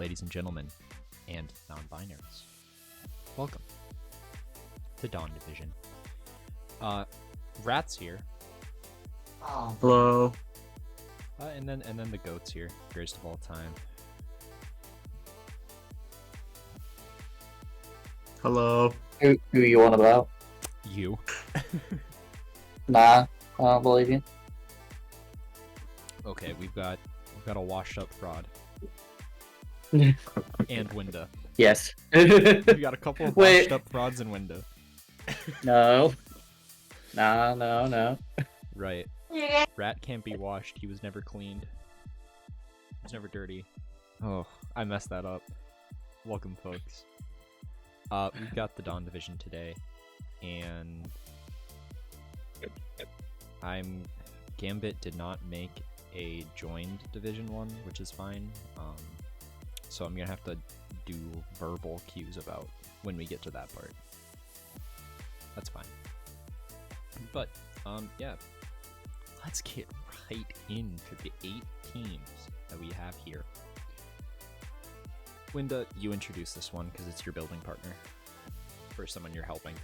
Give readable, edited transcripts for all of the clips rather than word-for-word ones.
ladies and gentlemen, and non-binaries. Welcome to Dawn Division. Rat's here. Oh, hello. And then the goat's here, greatest of all time. Hello. Who you on about? You. Nah, I don't believe you. Okay, we've got a washed up fraud. And Winda. Yes. We got a couple of Wait. washed up frauds in Winda. No. No. Right. Rat can't be washed. He was never cleaned. He was never dirty. Oh, I messed that up. Welcome, folks. We've got the Dawn Division today, and Gambit did not make a joined Division 1, which is fine. So I'm gonna have to do verbal cues about when we get to that part. That's fine. But, yeah. Let's get right into the 8 teams that we have here. Winda, you introduce this one because it's your building partner. For someone you're helping.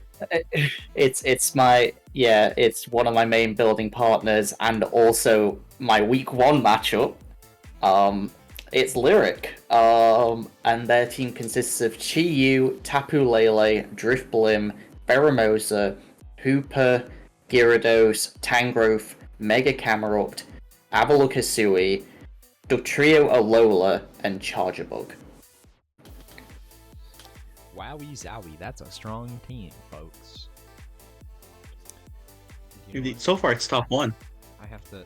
It's one of my main building partners and also my week 1 matchup. It's Lyric. And their team consists of Chi-Yu, Tapu Lele, Drift Blim, Pheromosa, Hooper, Gyarados, Tangrowth, Mega Camerupt, Avalokasui, Dugtrio Alola, and Charjabug. Wowie zowie, that's a strong team, folks. You know So far, it's top 1. I have to...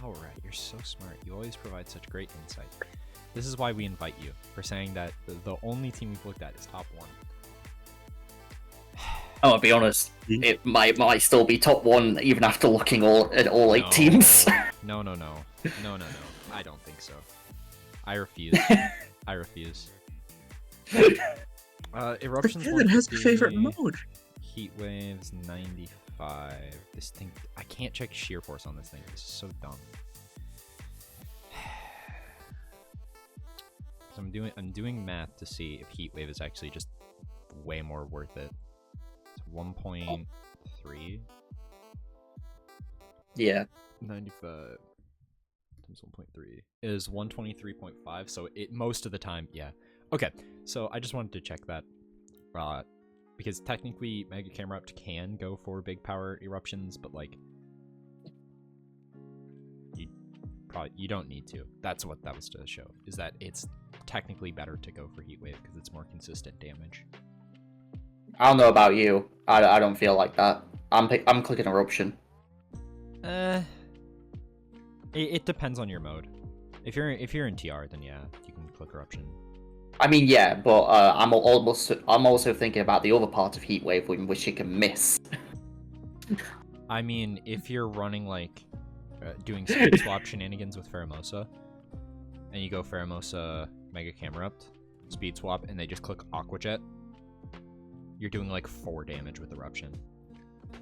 Wow, Rat, you're so smart. You always provide such great insight. This is why we invite you, for saying that the only team we've looked at is top 1. I'll be honest, it might still be top 1 even after looking at all 8 teams. No. I don't think so. I refuse. I refuse. Eruptions. It has a favorite mode. Heat waves 95. This thing, I can't check shear force on this thing. This is so dumb. So I'm doing math to see if heat wave is actually just way more worth it. It's 1.3. Yeah. 95 times 1.3 is 123.5. So it most of the time, yeah. Okay, so I just wanted to check that, because technically Mega Camerupt can go for big power eruptions, but like, you don't need to. That's what that was to show, is that it's technically better to go for Heat Wave because it's more consistent damage. I don't know about you. I don't feel like that. I'm clicking Eruption. It depends on your mode. If you're in TR, then yeah, you can click Eruption. I mean, yeah, but I'm also thinking about the other part of Heatwave in which it can miss. I mean, if you're running like doing speed swap shenanigans with Pheromosa, and you go Pheromosa Mega Camerupt, speed swap, and they just click Aqua Jet, you're doing like 4 damage with Eruption.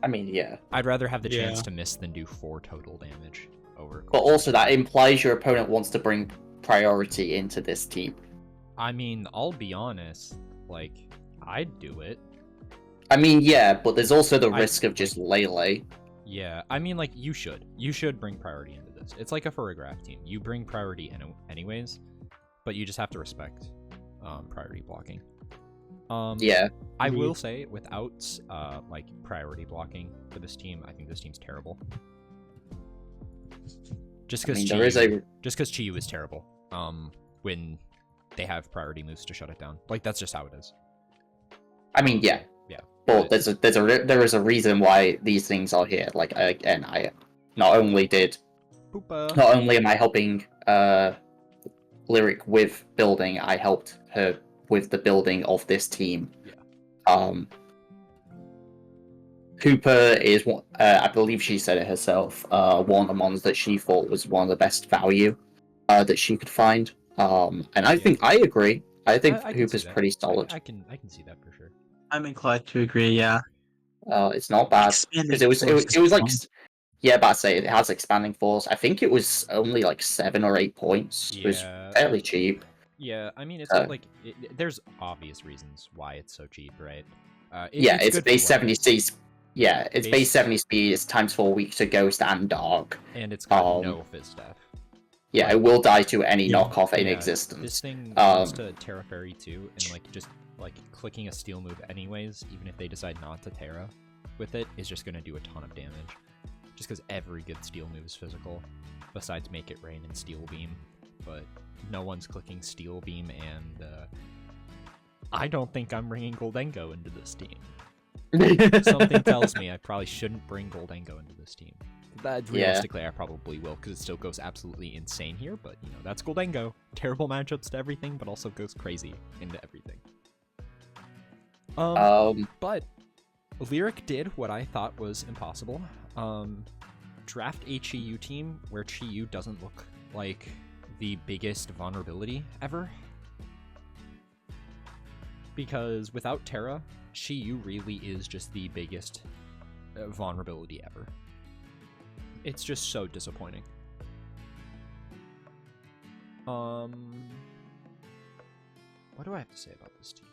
I mean, yeah. I'd rather have the chance to miss than do 4 total damage over. But also that implies your opponent wants to bring priority into this team. I mean, I'll be honest, like, I'd do it. I mean, yeah, but there's also the risk of just Lele. Yeah, I mean, like, you should bring priority into this. It's like a Photograph team. You bring priority anyways, but you just have to respect priority blocking. Yeah. I will say, without like priority blocking for this team, I think this team's terrible. Just because Chi-Yu is terrible. When they have priority moves to shut it down. Like, that's just how it is. I mean, yeah. Yeah. But there is a reason why these things are here. Like, again, not only am I helping Lyric with building, I helped her with the building of this team. Yeah. Hooper is, I believe she said it herself, one of the mons that she thought was one of the best value that she could find. And I think I agree. I think Hooper's pretty solid. I can see that for sure. I'm inclined to agree. Yeah. It's not bad because it was like, yeah, but I say it has expanding force. I think it was only like 7 or 8 points. Yeah. It was fairly cheap. Yeah, I mean, it's like there's obvious reasons why it's so cheap, right? It's base 70 speed. Yeah, it's base 70 speed. It's times 4 weeks to Ghost and Dark. And it's got no fizz death. Yeah, it will die to any knockoff in existence. This thing goes to Terra Fairy too, and like just like clicking a steel move anyways, even if they decide not to Terra with it, is just gonna do a ton of damage. Just because every good steel move is physical, besides Make It Rain and Steel Beam. But no one's clicking Steel Beam, and I don't think I'm bringing Goldengo into this team. Something tells me I probably shouldn't bring Goldengo into this team. Realistically, I probably will, because it still goes absolutely insane here, but, you know, that's Goldengo. Terrible matchups to everything, but also goes crazy into everything. But Lyric did what I thought was impossible. Draft a Chi-Yu team where Chi-Yu doesn't look like the biggest vulnerability ever. Because without Terra, Chi-Yu really is just the biggest vulnerability ever. It's just so disappointing. What do I have to say about this team?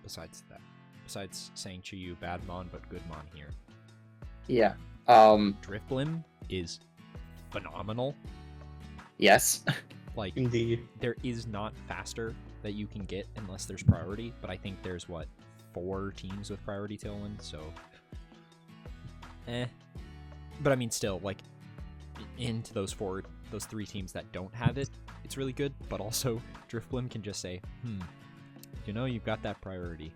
Besides that. Besides saying Chi-Yu bad mon, but good mon here. Yeah. Drifblim is phenomenal. Yes. Like, Indeed. there is not faster that you can get unless there's priority, but I think there's, what, 4 teams with priority Tailwind, so... But I mean, still, like, into those 3 teams that don't have it, it's really good, but also, Drifblim can just say, you know, you've got that priority.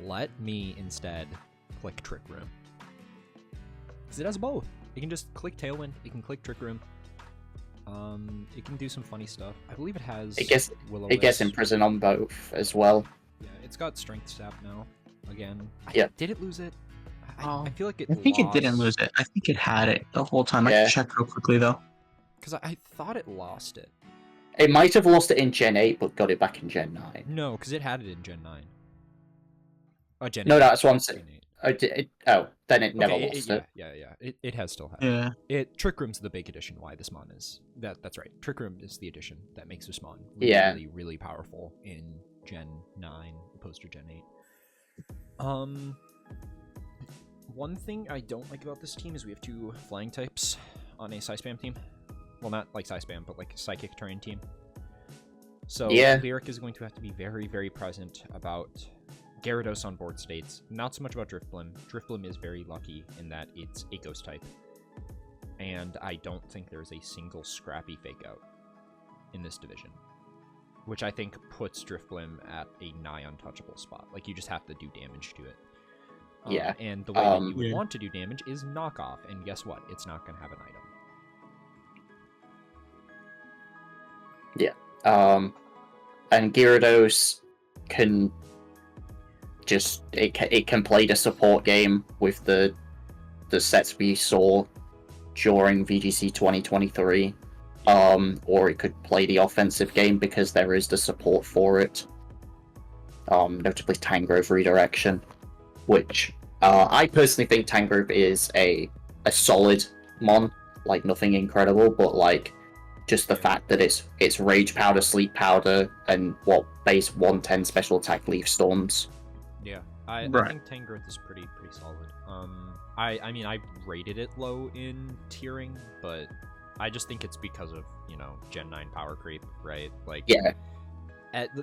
Let me instead click Trick Room. Because it has both. It can just click Tailwind, it can click Trick Room. It can do some funny stuff. I believe it has It gets Imprison on both as well. Yeah, it's got Strength Sap now. Again. Yeah. Did it lose it? I feel like it I think lost. it didn't lose it. I think it had it the whole time. I Yeah. can check real quickly, though. Because I thought it lost it. It might have lost it in Gen 8, but got it back in Gen 9. No, because it had it in Gen 9. Oh, Gen 8. No, that's what I'm saying. Gen 8. Then it never lost it. Yeah. It has still had Yeah. it. Trick Room's the big addition why this mon is... That's right. Trick Room is the addition that makes this mon really, really powerful in Gen 9 opposed to Gen 8. One thing I don't like about this team is we have 2 flying types on a Psy-Spam team. Well, not like Psy-Spam, but like Psychic Terrain team. So Lyric is going to have to be very, very present about Gyarados on board states. Not so much about Drifblim. Drifblim is very lucky in that it's a Ghost type. And I don't think there's a single scrappy Fake Out in this division. Which I think puts Drifblim at a nigh untouchable spot. Like, you just have to do damage to it. And the way that you would want to do damage is knockoff, and guess what? It's not going to have an item. Yeah. And Gyarados can just it can play the support game with the sets we saw during VGC 2023. Or it could play the offensive game because there is the support for it. Notably Tangrove Redirection. Which I personally think Tangrove is a solid mon, like nothing incredible, but like just the fact that it's Rage Powder, Sleep Powder, and base 110 special attack Leaf Storms. Yeah, I think Tangrowth is pretty solid. I mean I rated it low in tiering, but I just think it's because of, you know, Gen 9 power creep, right? Like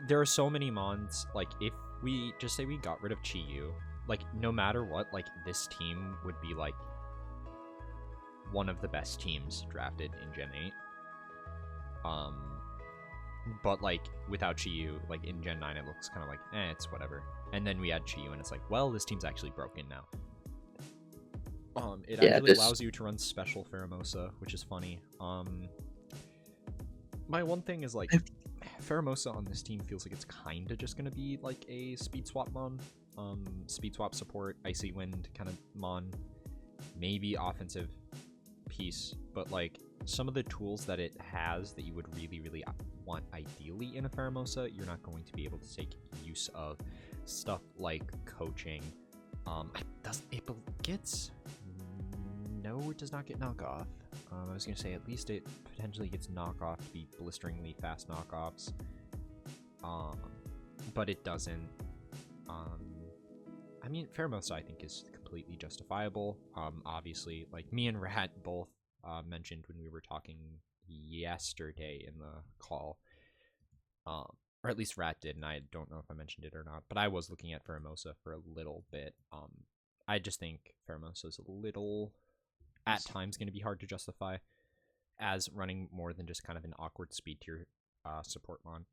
there are so many mons, like if we just say we got rid of Chi-Yu, like, no matter what, like, this team would be, like, one of the best teams drafted in Gen 8. But, like, without Chi-Yu, like, in Gen 9, it looks kind of like, it's whatever. And then we add Chi-Yu, and it's like, well, this team's actually broken now. It actually allows you to run special Pheromosa, which is funny. My one thing is, like, Pheromosa on this team feels like it's kind of just going to be, like, a speed swap mon. Speed swap support, Icy Wind kind of mon, maybe offensive piece, but like some of the tools that it has that you would really, really want ideally in a Pheromosa, you're not going to be able to take use of. Stuff like coaching. It does not get knockoff. I was gonna say at least it potentially gets knockoff to be blisteringly fast knockoffs. But it doesn't. I mean, Pheromosa I think is completely justifiable. Obviously, like me and Rat both mentioned when we were talking yesterday in the call, or at least Rat did, and I don't know if I mentioned it or not, but I was looking at Pheromosa for a little bit. I just think Pheromosa is a little, at times, going to be hard to justify as running more than just kind of an awkward speed tier support mon.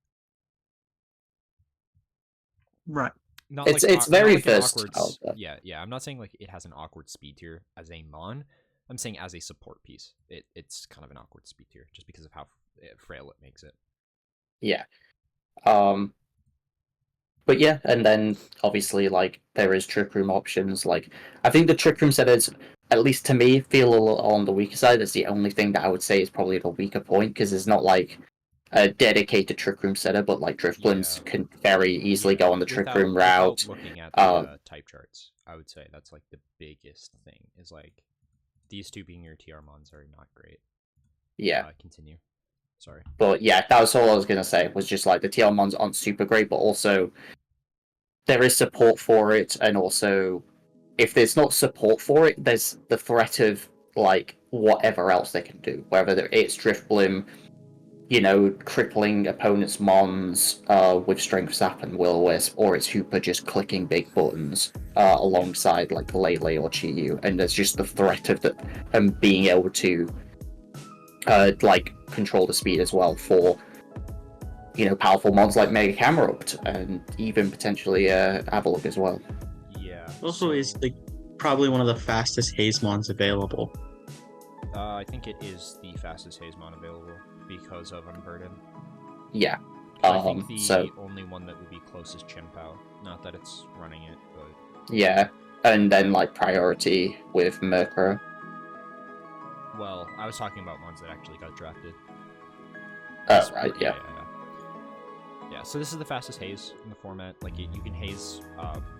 Right. Not it's like, it's very not like an versatile. awkward, yeah. I'm not saying like it has an awkward speed tier as a mon. I'm saying as a support piece, it's kind of an awkward speed tier just because of how frail it makes it. Yeah. But yeah, and then obviously like there is trick room options. Like I think the trick room setters, at least to me, feel a little on the weaker side. That's the only thing that I would say is probably the weaker point, because it's not like a dedicated trick room setter, but like Driftblooms can very easily go on the trick room route. Without looking at the type charts, I would say that's like the biggest thing is like these two being your TR mons are not great. Yeah. Continue. Sorry. But yeah, that was all I was gonna say. Was just like the TR mons aren't super great, but also there is support for it, and also if there's not support for it, there's the threat of like whatever else they can do, whether it's Driftbloom, crippling opponents' mons with Strength Sap and Will-O-Wisp, or it's Hooper just clicking big buttons alongside like Lele or Chi-Yu, and there's just the threat of that being able to like control the speed as well for powerful mons like Mega Camerupt and even potentially Avalok as well. Yeah. Also, is like probably one of the fastest haze mons available. I think it is the fastest haze mon available because of Unburden. Yeah. I think the only one that would be close is Chien-Pao. Not that it's running it, but yeah, and then like priority with Murkrow. Well, I was talking about ones that actually got drafted. Oh, right, yeah. Yeah, so this is the fastest haze in the format. Like, you can haze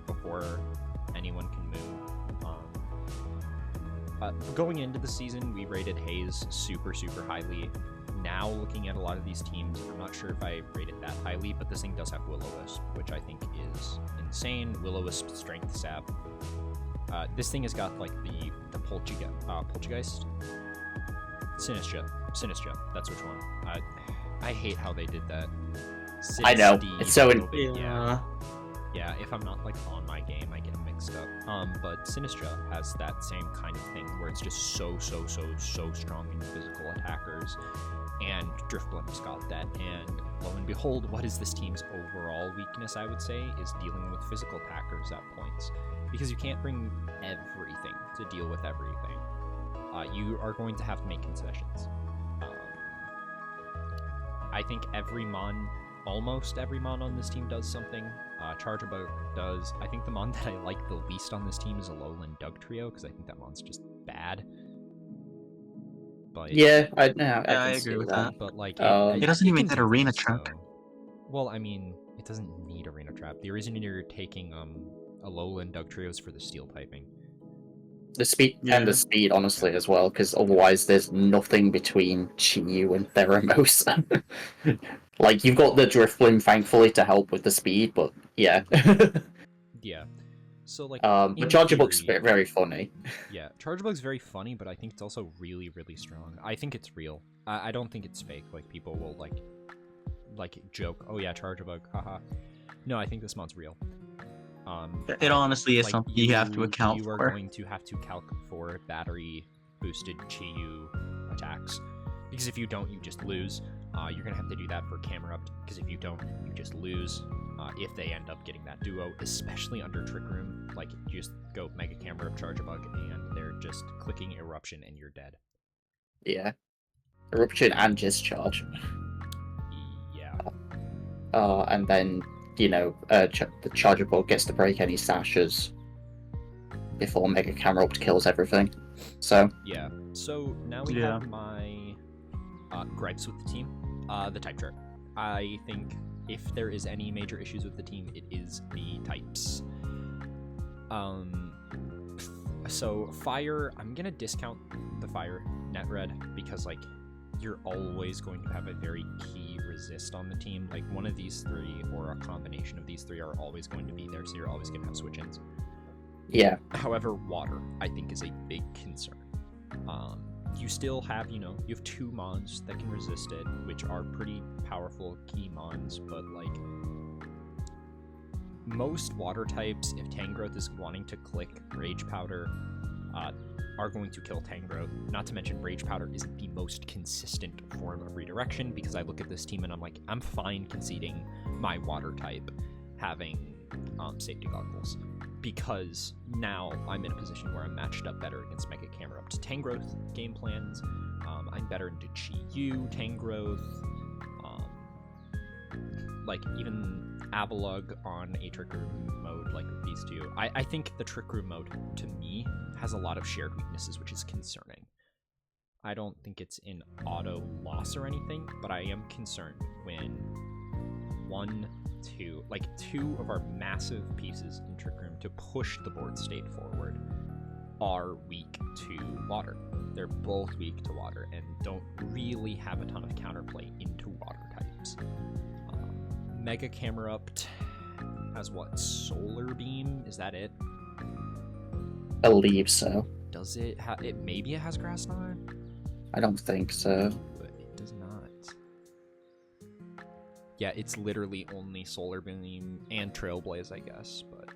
before anyone can move. Going into the season, we rated haze super, super highly. Now, looking at a lot of these teams, I'm not sure if I rate it that highly, but this thing does have Will-O-Wisp, which I think is insane. Will-O-Wisp Strength Sap. This thing has got, like, the Poltergeist. Sinistra, that's which one. I hate how they did that. I know, it's so... Yeah, if I'm not, like, on my game, I get them mixed up. But Sinistra has that same kind of thing where it's just so strong in physical attackers, and Driftbloom's got that, and lo and behold, what is this team's overall weakness, I would say, is dealing with physical attackers at points. Because you can't bring everything to deal with everything. You are going to have to make concessions. I think almost every mon on this team does something. Charjabug does. I think the mon that I like the least on this team is Alolan Dugtrio, because I think that mon's just bad. But yeah, I agree with that. But like, it doesn't even get Arena Trap. Well, I mean, it doesn't need Arena Trap. The reason you're taking Alolan Dugtrio is for the steel typing. The speed and the speed, honestly, as well, because otherwise there's nothing between Chi-Yu and Theramosa. Like, you've got the Driftbloom, thankfully, to help with the speed, but yeah. Yeah. So, like, but Charjabug's very funny. Yeah, Charjabug's very funny, but I think it's also really, really strong. I think it's real. I don't think it's fake. Like, people will, like joke, oh yeah, Charjabug, haha. No, I think this mon's real. It honestly is something you have to account for. You are going to have to calc for battery-boosted Chi-Yu attacks. Because if you don't, you just lose. You're going to have to do that for Camerupt, because if you don't, you just lose. If they end up getting that duo, especially under Trick Room, like, you just go Mega Camerupt, Charjabug, and they're just clicking Eruption, and you're dead. Yeah. Eruption and Discharge. Yeah. And then... the Charjabug gets to break any sashes before Mega Camerupt kills everything. So yeah. So now we have my gripes with the team. The type chart. I think if there is any major issues with the team, it is the types. So fire, I'm gonna discount the fire net red because like you're always going to have a very key resist on the team. Like one of these three or a combination of these three are always going to be there, so you're always going to have switch-ins. Yeah. However, water, I think, is a big concern. You still have, you have 2 mons that can resist it, which are pretty powerful key mons, but like most water types, if Tangrowth is wanting to click Rage Powder, are going to kill Tangrowth. Not to mention Rage Powder isn't the most consistent form of redirection, because I look at this team and I'm like, I'm fine conceding my water type having safety goggles, because now I'm in a position where I'm matched up better against Mega Camera up to Tangrowth game plans. I'm better into Chi-Yu, Tangrowth, like even Avalugg on a Trick Room mode like these two. I think the Trick Room mode, to me, has a lot of shared weaknesses, which is concerning. I don't think it's in auto loss or anything, but I am concerned when 2 of our massive pieces in Trick Room to push the board state forward are weak to water. They're both weak to water and don't really have a ton of counterplay into water types. Mega Camerupt has what? Solar Beam? Is that it? I believe so. Does it have it? Maybe it has Grass Knot? I don't think so. But it does not. Yeah, it's literally only Solar Beam and Trailblaze, I guess, but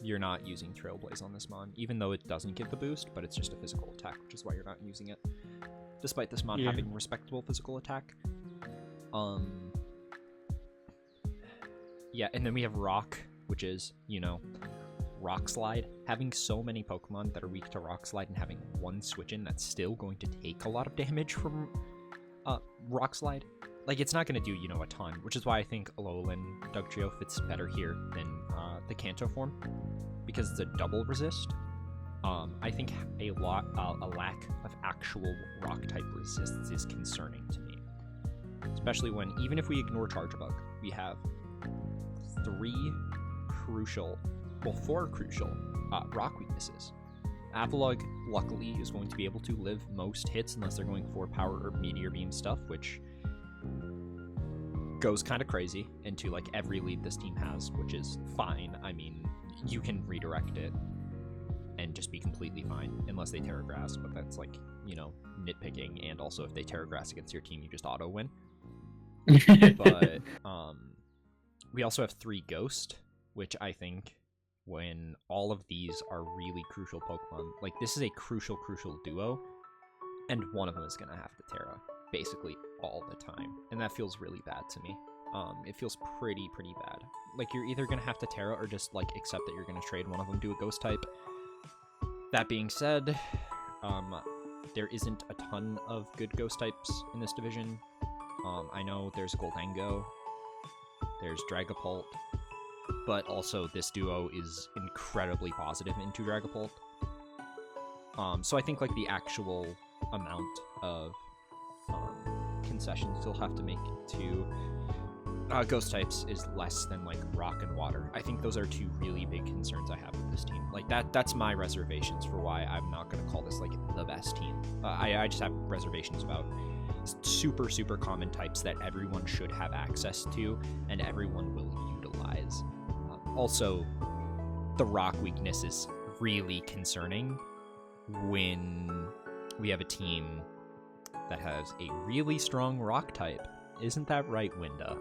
you're not using Trailblaze on this mon, even though it doesn't get the boost, but it's just a physical attack, which is why you're not using it, despite this mon having respectable physical attack. Yeah, and then we have Rock, which is, Rock Slide. Having so many Pokemon that are weak to Rock Slide and having one switch-in that's still going to take a lot of damage from Rock Slide, like, it's not going to do, a ton, which is why I think Alolan Dugtrio fits better here than the Kanto form, because it's a double resist. I think a lack of actual Rock-type resists is concerning to me, especially when, even if we ignore Charge Bug, we have 4 crucial rock weaknesses. Avalugg, luckily, is going to be able to live most hits unless they're going for power or meteor beam stuff, which goes kind of crazy into like every lead this team has, which is fine. I mean, you can redirect it and just be completely fine unless they Terra Grass, but that's like, nitpicking, and also if they Terra Grass against your team, you just auto win. But we also have 3 Ghost, which I think when all of these are really crucial Pokemon, like this is a crucial duo, and one of them is going to have to Terra basically all the time, and that feels really bad to me. It feels pretty bad. Like, you're either going to have to Terra or just like accept that you're going to trade one of them to a Ghost type. That being said, there isn't a ton of good Ghost types in this division. I know there's Goldengo, there's Dragapult, but also this duo is incredibly positive into Dragapult. So I think like the actual amount of concessions you'll have to make to Ghost types is less than like Rock and Water. I think those are 2 really big concerns I have with this team. Like that's my reservations for why I'm not going to call this like the best team. I just have reservations about super common types that everyone should have access to and everyone will utilize. Also, the Rock weakness is really concerning when we have a team that has a really strong Rock type. Isn't that right, Winda?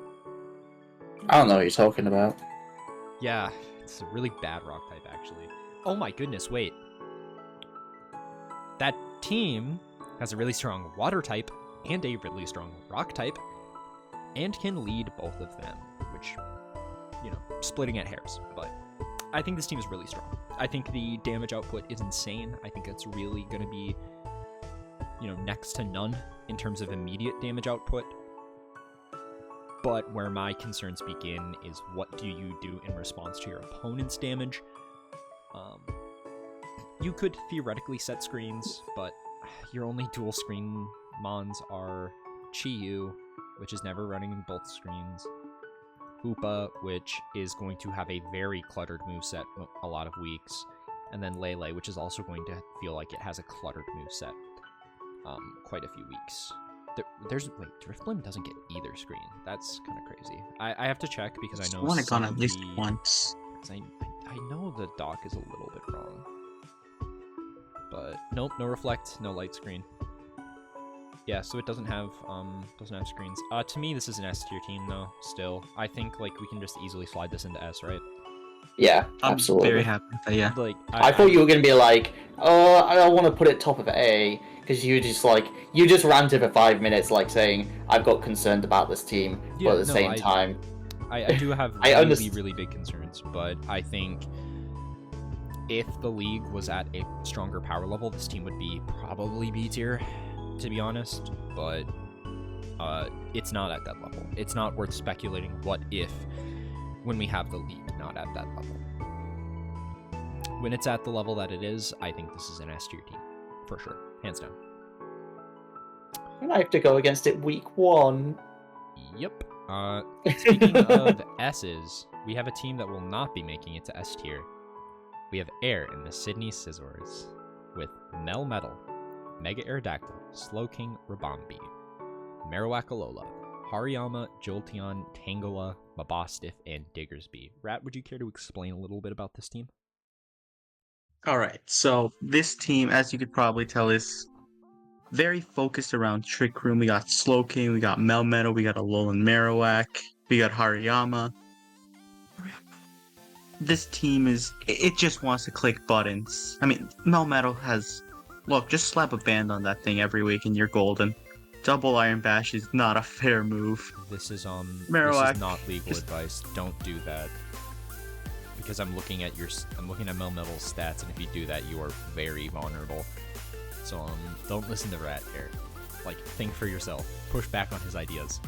I don't know what you're talking about. Yeah, it's a really bad Rock type, actually. Oh my goodness, wait. That team has a really strong Water type and a really strong Rock type, and can lead both of them, which, splitting at hairs, but I think this team is really strong. I think the damage output is insane. I think it's really going to be, next to none in terms of immediate damage output. But where my concerns begin is what do you do in response to your opponent's damage? You could theoretically set screens, but your only dual screen mons are Chi-Yu, which is never running in both screens, Hoopa, which is going to have a very cluttered moveset a lot of weeks, and then Lele, which is also going to feel like it has a cluttered moveset. Quite a few weeks. Wait, Driftblim doesn't get either screen. That's kind of crazy. I have to check because I know want to some gone of at least the... once. I know the dock is a little bit wrong. But nope, no reflect, no light screen. Yeah, so it doesn't have screens. To me, this is an S tier team though. Still, I think like we can just easily slide this into S, right? Yeah, I'm absolutely. very happy with that, yeah. Like I thought you were gonna be like, oh, I don't want to put it top of A, because you just ranted for 5 minutes, like saying I've got concerned about this team, yeah, but at the same time, I do have really big concerns, but I think if the league was at a stronger power level, this team would be probably B tier, to be honest. But it's not at that level. It's not worth speculating what if when we have the league not at that level. When it's at the level that it is, I think this is an S tier team for sure, hands down. I have to go against it week 1. Yep. Speaking of S's, we have a team that will not be making it to S tier. We have Air in the Sydney Scissors with Melmetal, Mega Aerodactyl, Slowking, Rabambi, Marowak Alola, Hariyama, Jolteon, Tangela, Mabostiff, and Diggersby. Rat, would you care to explain a little bit about this team? Alright, so this team, as you could probably tell, is very focused around Trick Room. We got Slowking, we got Melmetal, we got Alolan Marowak, we got Hariyama. This team it just wants to click buttons. I mean, Melmetal has... Look, just slap a band on that thing every week and you're golden. Double Iron Bash is not a fair move. This is Marowak. This is not legal advice. Don't do that. Because I'm looking at Melmetal's stats, and if you do that, you are very vulnerable. So don't listen to Rat here. Like, think for yourself. Push back on his ideas.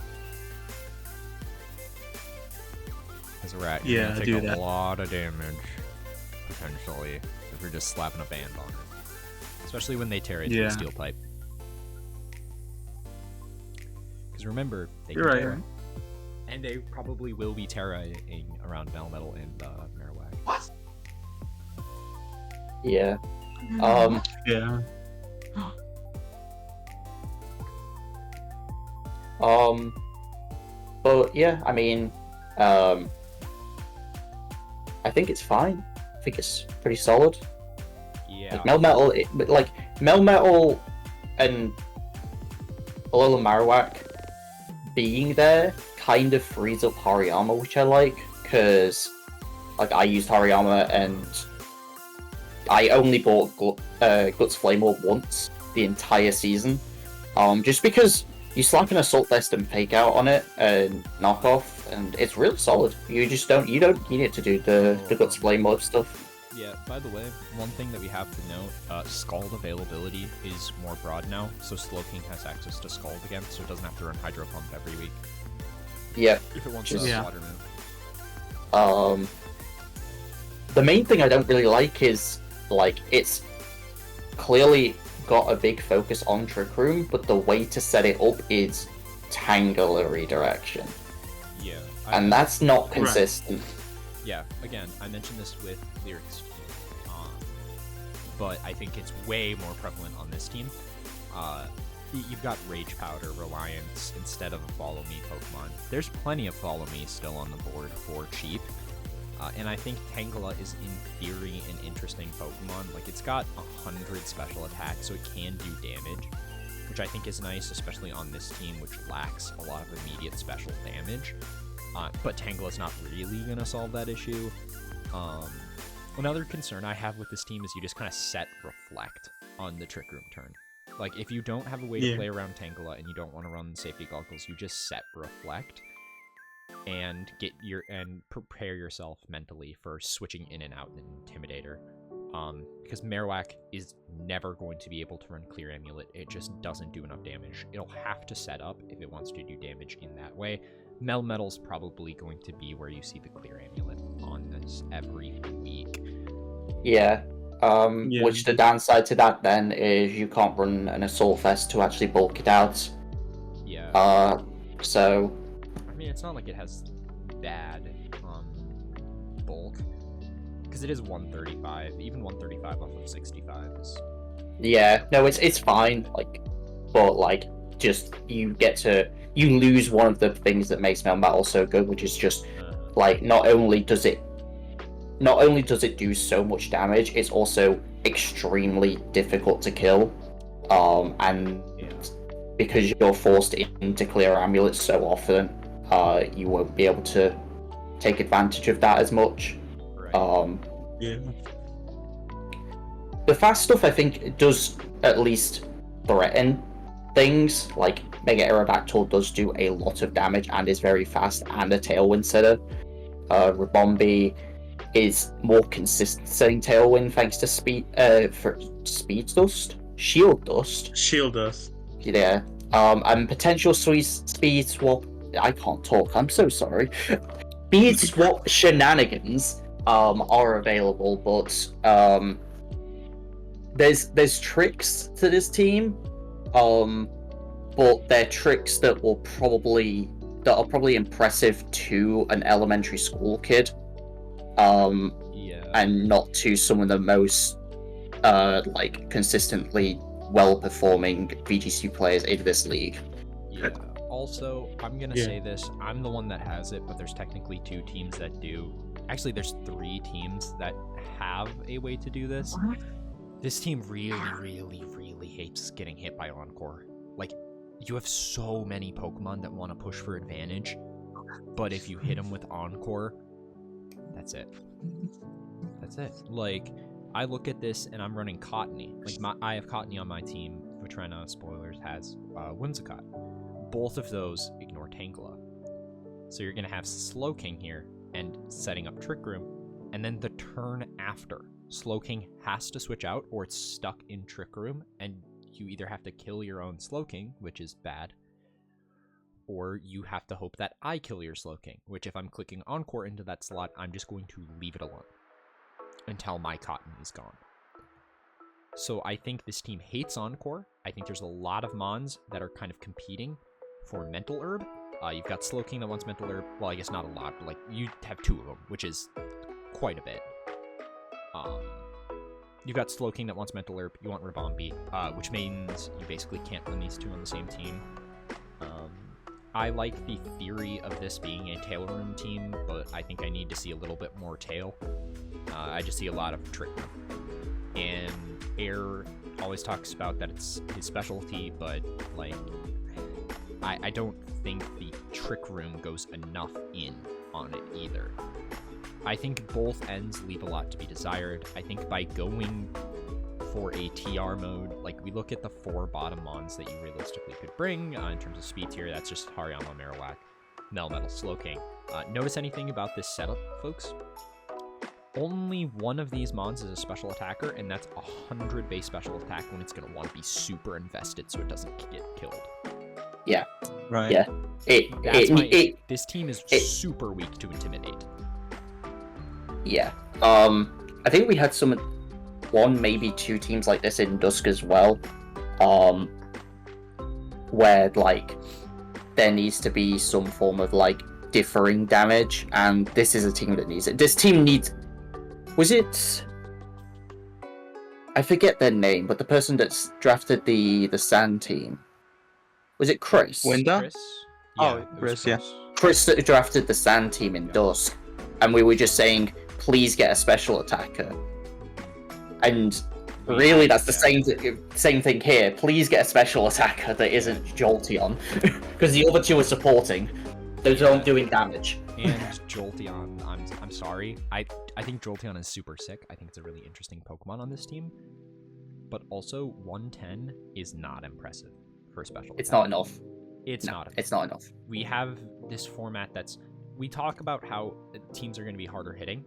As a Rat, you're gonna take a lot of damage, potentially, if you're just slapping a band on it. Especially when they tear it through the steel pipe. Because remember, they can Terra. And they probably will be Terra-ing around Melmetal and Marowak. What? Yeah. Yeah. But yeah, I mean, I think it's fine. I think it's pretty solid. Yeah. Like Melmetal and Alolan Marowak being there kind of frees up Hariyama, which I like, because like I used Hariyama and I only bought Guts Flame Orb once the entire season, just because you slap an Assault Vest and Fake Out on it and knock off, and it's really solid. You don't need it to do the Guts Flame Orb stuff. Yeah, by the way, one thing that we have to note, Scald availability is more broad now, so Slowking has access to Scald again, so it doesn't have to run Hydro Pump every week. Yeah. If it wants a water move. The main thing I don't really like is, like, it's clearly got a big focus on Trick Room, but the way to set it up is Tangela redirection. Yeah. And that's not consistent. Yeah, again, I mentioned this with Lyrics, but I think it's way more prevalent on this team. You've got Rage Powder, Reliance, instead of a Follow Me Pokemon. There's plenty of Follow Me still on the board for cheap, and I think Tangela is in theory an interesting Pokemon. Like, it's got 100 special attacks, so it can do damage, which I think is nice, especially on this team, which lacks a lot of immediate special damage. But Tangela's not really going to solve that issue. Another concern I have with this team is you just kind of set Reflect on the Trick Room turn. Like, if you don't have a way to play around Tangela and you don't want to run Safety Goggles, you just set Reflect and prepare yourself mentally for switching in and out an Intimidator. Because Marowak is never going to be able to run Clear Amulet. It just doesn't do enough damage. It'll have to set up if it wants to do damage in that way. Melmetal's probably going to be where you see the Clear Amulet on this every week. Yeah. Which the downside to that then is you can't run an Assault Vest to actually bulk it out. Yeah. So... I mean, it's not like it has bad bulk. Because it is 135. Even 135 off of 65 is... Yeah, no, it's fine. Like, but like, just you lose one of the things that makes Male Battle so good, which is just like not only does it do so much damage, it's also extremely difficult to kill. And because you're forced into clear amulets so often, you won't be able to take advantage of that as much. Right. Yeah. The fast stuff, I think, does at least threaten things. Like, Mega Aerodactyl does do a lot of damage and is very fast and a Tailwind setter. Rabombi is more consistent setting Tailwind thanks to Speed Dust? Shield Dust? Shield Dust. Yeah. And potential speed swap... I can't talk, I'm so sorry. Speed swap shenanigans are available, but there's tricks to this team, but they're tricks that are probably impressive to an elementary school kid, and not to some of the most like consistently well-performing VGC players in this league. Yeah. Also, I'm gonna say this. I'm the one that has it, but there's technically 2 teams that do. Actually, there's 3 teams that have a way to do this. This team really hates getting hit by Encore. Like, you have so many Pokemon that want to push for advantage, but if you hit them with Encore, that's it. That's it. Like, I look at this and I'm running Cottony. Like, I have Cottony on my team, which right now, spoilers, has Whimsicott. Both of those ignore Tangela. So you're going to have Slowking here and setting up Trick Room, and then the turn after, Slowking has to switch out or it's stuck in Trick Room, and you either have to kill your own Slowking, which is bad, or you have to hope that I kill your Slowking, which if I'm clicking Encore into that slot, I'm just going to leave it alone until my Cotton is gone. So I think this team hates Encore. I think there's a lot of Mons that are kind of competing for Mental Herb. You've got Slowking that wants Mental Herb. Well, I guess not a lot, but like you have 2 of them, which is quite a bit. You've got Slowking that wants Mental Herb. You want Rabombi, which means you basically can't run these 2 on the same team. I like the theory of this being a Tail Room team, but I think I need to see a little bit more Tail. I just see a lot of Trick Room. And Air always talks about that it's his specialty, but like I don't think the Trick Room goes enough in on it either. I think both ends leave a lot to be desired. I think by going for a TR mode, like we look at the 4 bottom Mons that you realistically could bring in terms of speed tier, that's just Hariyama, Marowak, Melmetal, Slowking. Notice anything about this setup, folks? Only one of these Mons is a special attacker, and that's 100 base special attack when it's going to want to be super invested so it doesn't get killed. Yeah. Right. Yeah. This team is super weak to Intimidate. Yeah. I think we had 1, maybe 2 teams like this in Dusk as well, where like there needs to be some form of like differing damage, and this is a team that needs it. This team needs... Was it... I forget their name, but the person that's drafted the Sand team. Was it Chris? Winda? Chris? Oh, Chris, yeah. Chris that drafted the Sand team in Dusk, and we were just saying, please get a special attacker. And really, that's the same thing here. Please get a special attacker that isn't Jolteon, because the other 2 are supporting. Those aren't doing damage. And Jolteon, I'm sorry. I think Jolteon is super sick. I think it's a really interesting Pokemon on this team. But also, 110 is not impressive for a special It's attack. not enough. It's not enough. It's not enough. We have this format that's... We talk about how teams are going to be harder hitting,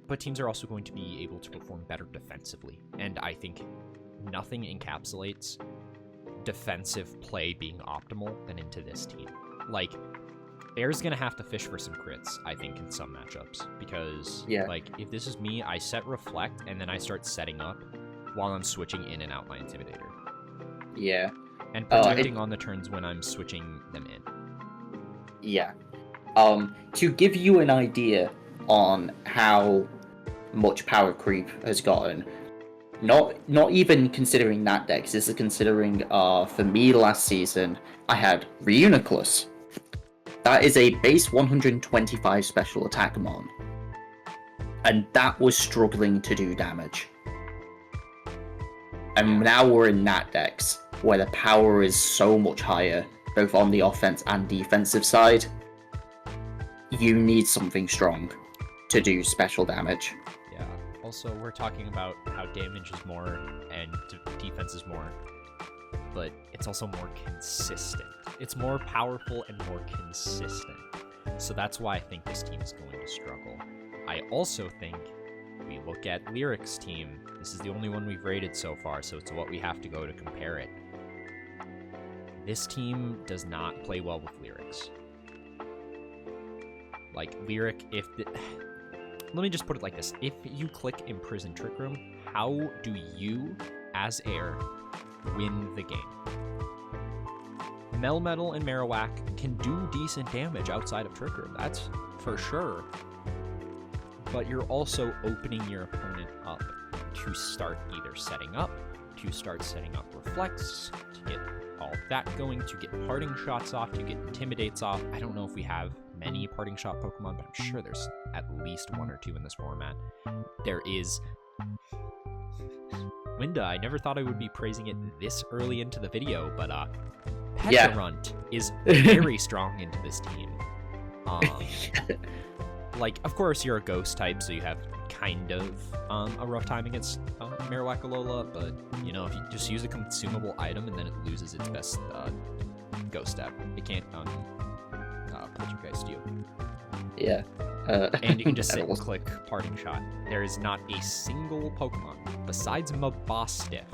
but teams are also going to be able to perform better defensively. And I think nothing encapsulates defensive play being optimal than into this team. Like, Air's going to have to fish for some crits, I think, in some matchups. Because, like, if this is me, I set Reflect, and then I start setting up while I'm switching in and out my Intimidator. Yeah. And protecting on the turns when I'm switching them in. Yeah. To give you an idea on how much power creep has gotten. Not even considering that deck. This is considering for me last season I had Reuniclus. That is a base 125 special attack mon, and that was struggling to do damage. And now we're in Nat decks where the power is so much higher, both on the offense and defensive side. You need something strong to do special damage. Yeah. Also, we're talking about how damage is more and defense is more, but it's also more consistent. It's more powerful and more consistent. So that's why I think this team is going to struggle. I also think we look at Lyric's team. This is the only one we've rated so far, so it's what we have to go to compare it. This team does not play well with Lyrics. Like, Lyric, let me just put it like this. If you click Imprison Trick Room, how do you, as Air, win the game? Melmetal and Marowak can do decent damage outside of Trick Room, that's for sure. But you're also opening your opponent up to start either setting up, to start setting up Reflects, to get all that going, to get Parting Shots off, to get Intimidates off. I don't know if we have many Parting Shot Pokemon, but I'm sure there's at least 1 or 2 in this format. There is Winda. I never thought I would be praising it this early into the video, but Pecharunt is very strong into this team. Like, of course, you're a ghost type, so you have kind of a rough time against Marowak Alola, but, you know, if you just use a consumable item and then it loses its best ghost step, it can't Poltergeist you. Yeah. And you can just sit and click Parting Shot. There is not a single Pokemon, besides Mabostiff,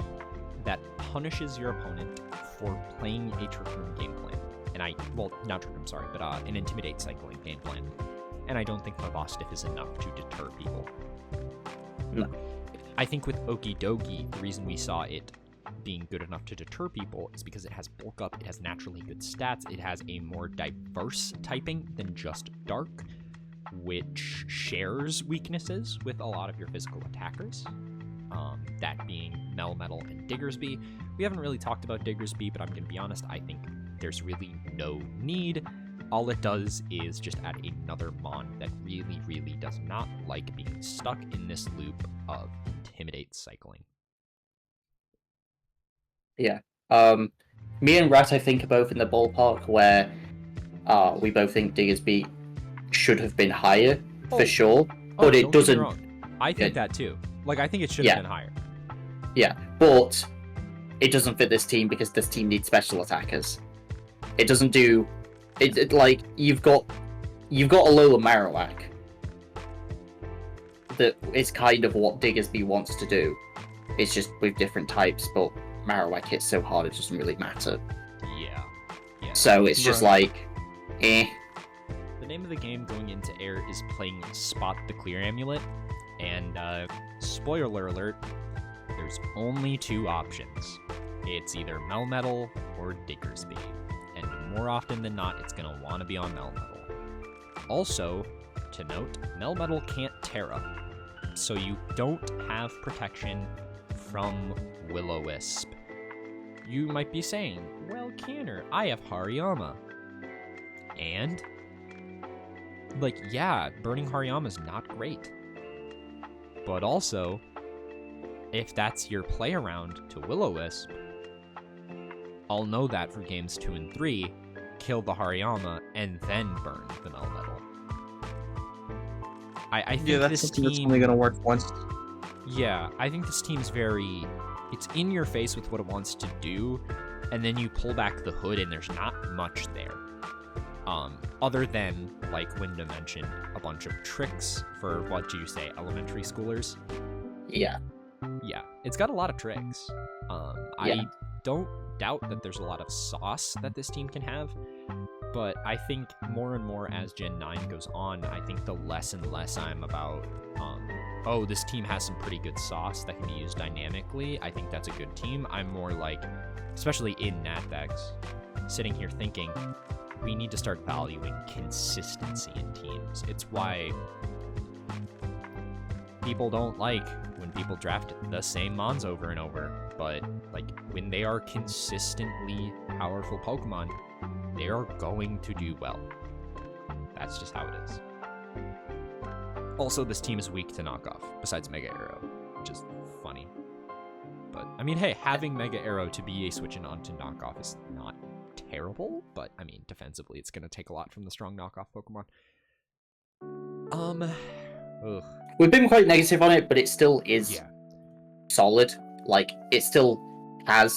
that punishes your opponent for playing a Trick Room game plan. Well, not Trick Room, sorry, but an Intimidate cycling game plan. And I don't think Mabostiff is enough to deter people. No. I think with Okidogi, the reason we saw it being good enough to deter people is because it has bulk up, it has naturally good stats, it has a more diverse typing than just Dark, which shares weaknesses with a lot of your physical attackers. That being Melmetal and Diggersby. We haven't really talked about Diggersby, but I'm going to be honest, I think there's really no need. All it does is just add another mon that really, really does not like being stuck in this loop of Intimidate cycling. Yeah. Me and Rat, I think, are both in the ballpark where we both think Diggersby should have been higher, for sure. But it doesn't... I think that too. Like, I think it should have been higher. Yeah, but it doesn't fit this team because this team needs special attackers. It doesn't do... like, you've got Alola Marowak. That is kind of what Diggersby wants to do. It's just with different types, but Marowak hits so hard it doesn't really matter. Yeah. So it's just like, eh. The name of the game going into Air is playing Spot the Clear Amulet, and spoiler alert, there's only 2 options. It's either Melmetal or Diggersby, and more often than not, it's going to want to be on Melmetal. Also, to note, Melmetal can't Terra, so you don't have protection from Will-O-Wisp. You might be saying, well, Canner, I have Hariyama. And, like, yeah, burning Hariyama's not great. But also, if that's your play around to Will-O-Wisp, I'll know that for games 2 and 3, kill the Hariyama, and then burn the Melmetal. I think that's this something team... that's only going to work once. Yeah, I think this team's very... It's in your face with what it wants to do, and then you pull back the hood and there's not much there. Other than, like Winda mentioned, a bunch of tricks for, what did you say, elementary schoolers? Yeah. Yeah, it's got a lot of tricks. I don't doubt that there's a lot of sauce that this team can have, but I think more and more as Gen 9 goes on, I think the less and less I'm about, oh, this team has some pretty good sauce that can be used dynamically. I think that's a good team. I'm more like, especially in Nat decks, sitting here thinking, we need to start valuing consistency in teams. It's why people don't like when people draft the same mons over and over, but like when they are consistently powerful Pokemon, they are going to do well. That's just how it is. Also, this team is weak to knockoff, besides Mega Arrow, which is funny. But, I mean, hey, having Mega Arrow to be a switch-in onto knockoff is not terrible, but, I mean, defensively, it's going to take a lot from the strong knockoff Pokemon. Ugh. We've been quite negative on it, but it still is solid. Like, it still has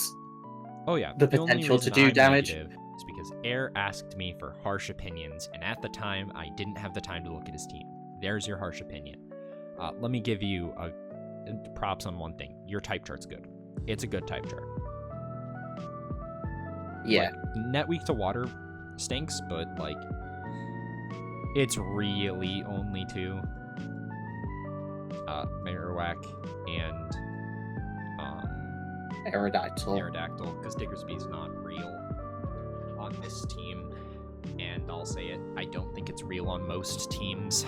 the potential to do damage. Is because Air asked me for harsh opinions, and at the time, I didn't have the time to look at his team. There's your harsh opinion. Let me give you props on one thing. Your type chart's good. It's a good type chart. Yeah. Like, net weak to water stinks, but like it's really only two. Marowak and Aerodactyl, because Diggersby's not real on this team. And I'll say it, I don't think it's real on most teams.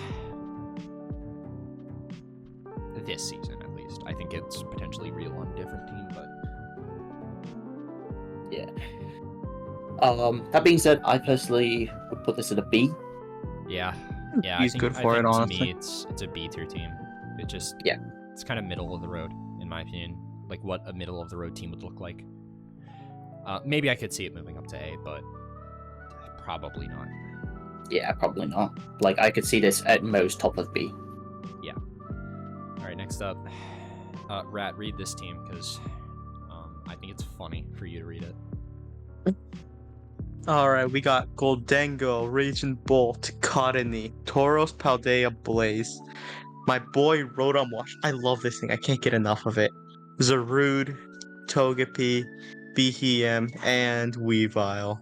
This season, at least. I think it's potentially real on a different team, but... Yeah. That being said, I personally would put this at a B. Yeah. He's good for it, honestly. To me, it's a B tier team. It just... Yeah. It's kind of middle of the road, in my opinion. Like, what a middle of the road team would look like. Maybe I could see it moving up to A, but probably not. Yeah, probably not. Like, I could see this at most top of B. Yeah. Alright, next up. Rat, read this team, because I think it's funny for you to read it. Alright, we got Goldengo, Raging Bolt, Cottonee, Tauros, Paldea, Blaze. My boy Rotom Wash. I love this thing. I can't get enough of it. Zarude, Togepi, Behem, and Weavile.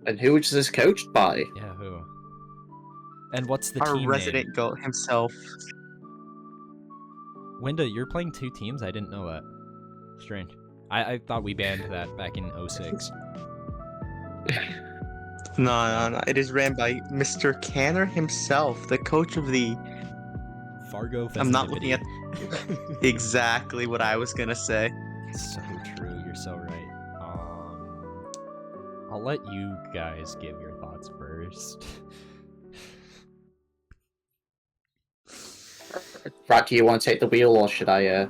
And who is this coached by? Yeah, who? And what's the Our team resident name? goat himself. Winda, you're playing two teams? I didn't know that. Strange. I thought we banned that back in 06. No. It is ran by Mr. Canner himself, the coach of the... Fargo I'm not looking at exactly what I was gonna say. So true. You're so right. I'll let you guys give your thoughts first. Rat, do you want to take the wheel, or should I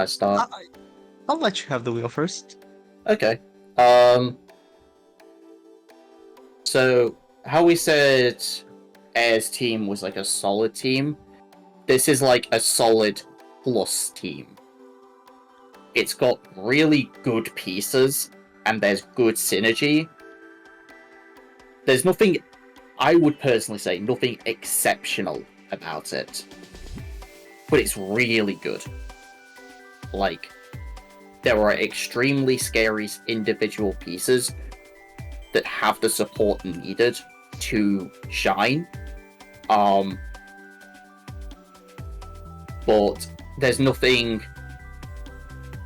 start? I'll let you have the wheel first. Okay. So how we said Air's team was like a solid team. This is like a solid plus team. It's got really good pieces, and there's good synergy. There's nothing, I would personally say, nothing exceptional about it. But it's really good. Like, there are extremely scary individual pieces that have the support needed to shine. But there's nothing...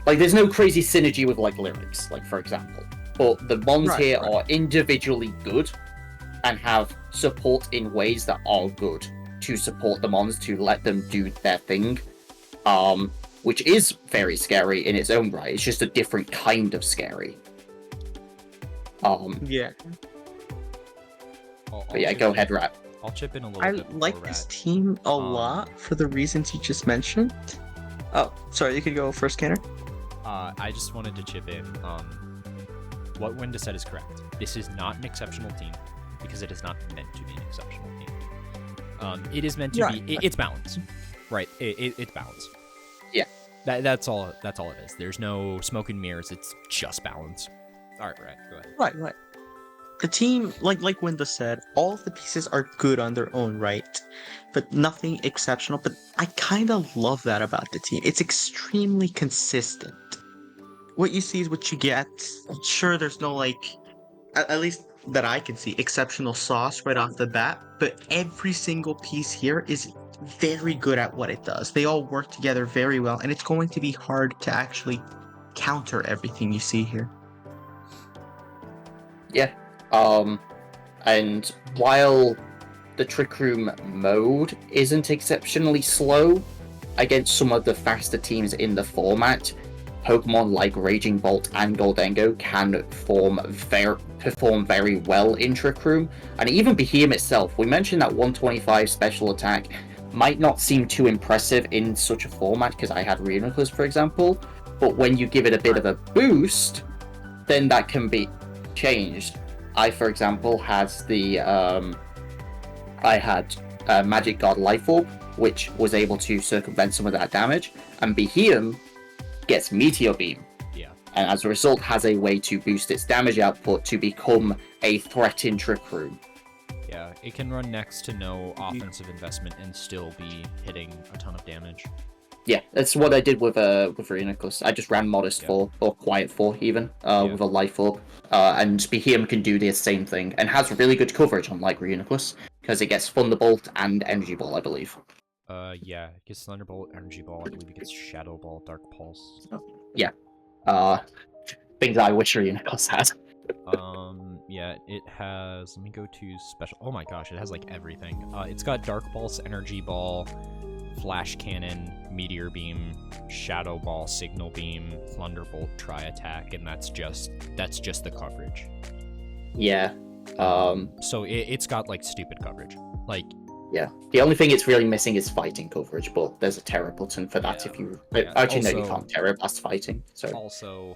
Like, there's no crazy synergy with, like, lyrics, like, for example. But the mons are individually good and have support in ways that are good to support the mons, to let them do their thing. Which is very scary in its own right. It's just a different kind of scary. Yeah. But yeah, go ahead, Rat. I'll chip in a little bit. I like this team a lot for the reasons you just mentioned. Oh, sorry, you could go first, Canner. I just wanted to chip in. What Winda said is correct. This is not an exceptional team because it is not meant to be an exceptional team. It is meant to be. It's balanced, right? It's balanced. Yeah. That's all it is. There's no smoke and mirrors. It's just balance. All right, go ahead. Right. The team, like Winda said, all of the pieces are good on their own right, but nothing exceptional. But I kind of love that about the team. It's extremely consistent. What you see is what you get. Sure, there's no, like, at least that I can see, exceptional sauce right off the bat, but every single piece here is very good at what it does. They all work together very well, and it's going to be hard to actually counter everything you see here. Yeah. And while the Trick Room mode isn't exceptionally slow, against some of the faster teams in the format, Pokemon like Raging Bolt and Goldengo can perform very well in Trick Room, and even Behemoth itself. We mentioned that 125 special attack might not seem too impressive in such a format because I had Reuniclus, for example, but when you give it a bit of a boost, then that can be changed. I, for example, had Magic Guard Life Orb, which was able to circumvent some of that damage, and Behemoth gets Meteor Beam. Yeah. And as a result, has a way to boost its damage output to become a threat in Trick Room. Yeah, it can run next to no offensive investment and still be hitting a ton of damage. Yeah, that's what I did with Reuniclus. I just ran Modest 4, or Quiet 4 even, with a Life Orb. And Behemoth can do the same thing, and has really good coverage, unlike Reuniclus, because it gets Thunderbolt and Energy Ball, I believe. Yeah, it gets Thunderbolt, Energy Ball, I believe it gets Shadow Ball, Dark Pulse. Yeah. Things I wish Reuniclus had. Yeah, it has, let me go to special, oh my gosh, it has like everything. It's got Dark Pulse, Energy Ball, Flash Cannon, Meteor Beam, Shadow Ball, Signal Beam, Thunderbolt, Tri-Attack, and that's just the coverage. Yeah. So it's got like stupid coverage. Like, yeah. The only thing it's really missing is fighting coverage, but there's a Terra button for that if you... Actually, no, you can't Terra Blast fighting. So. Also,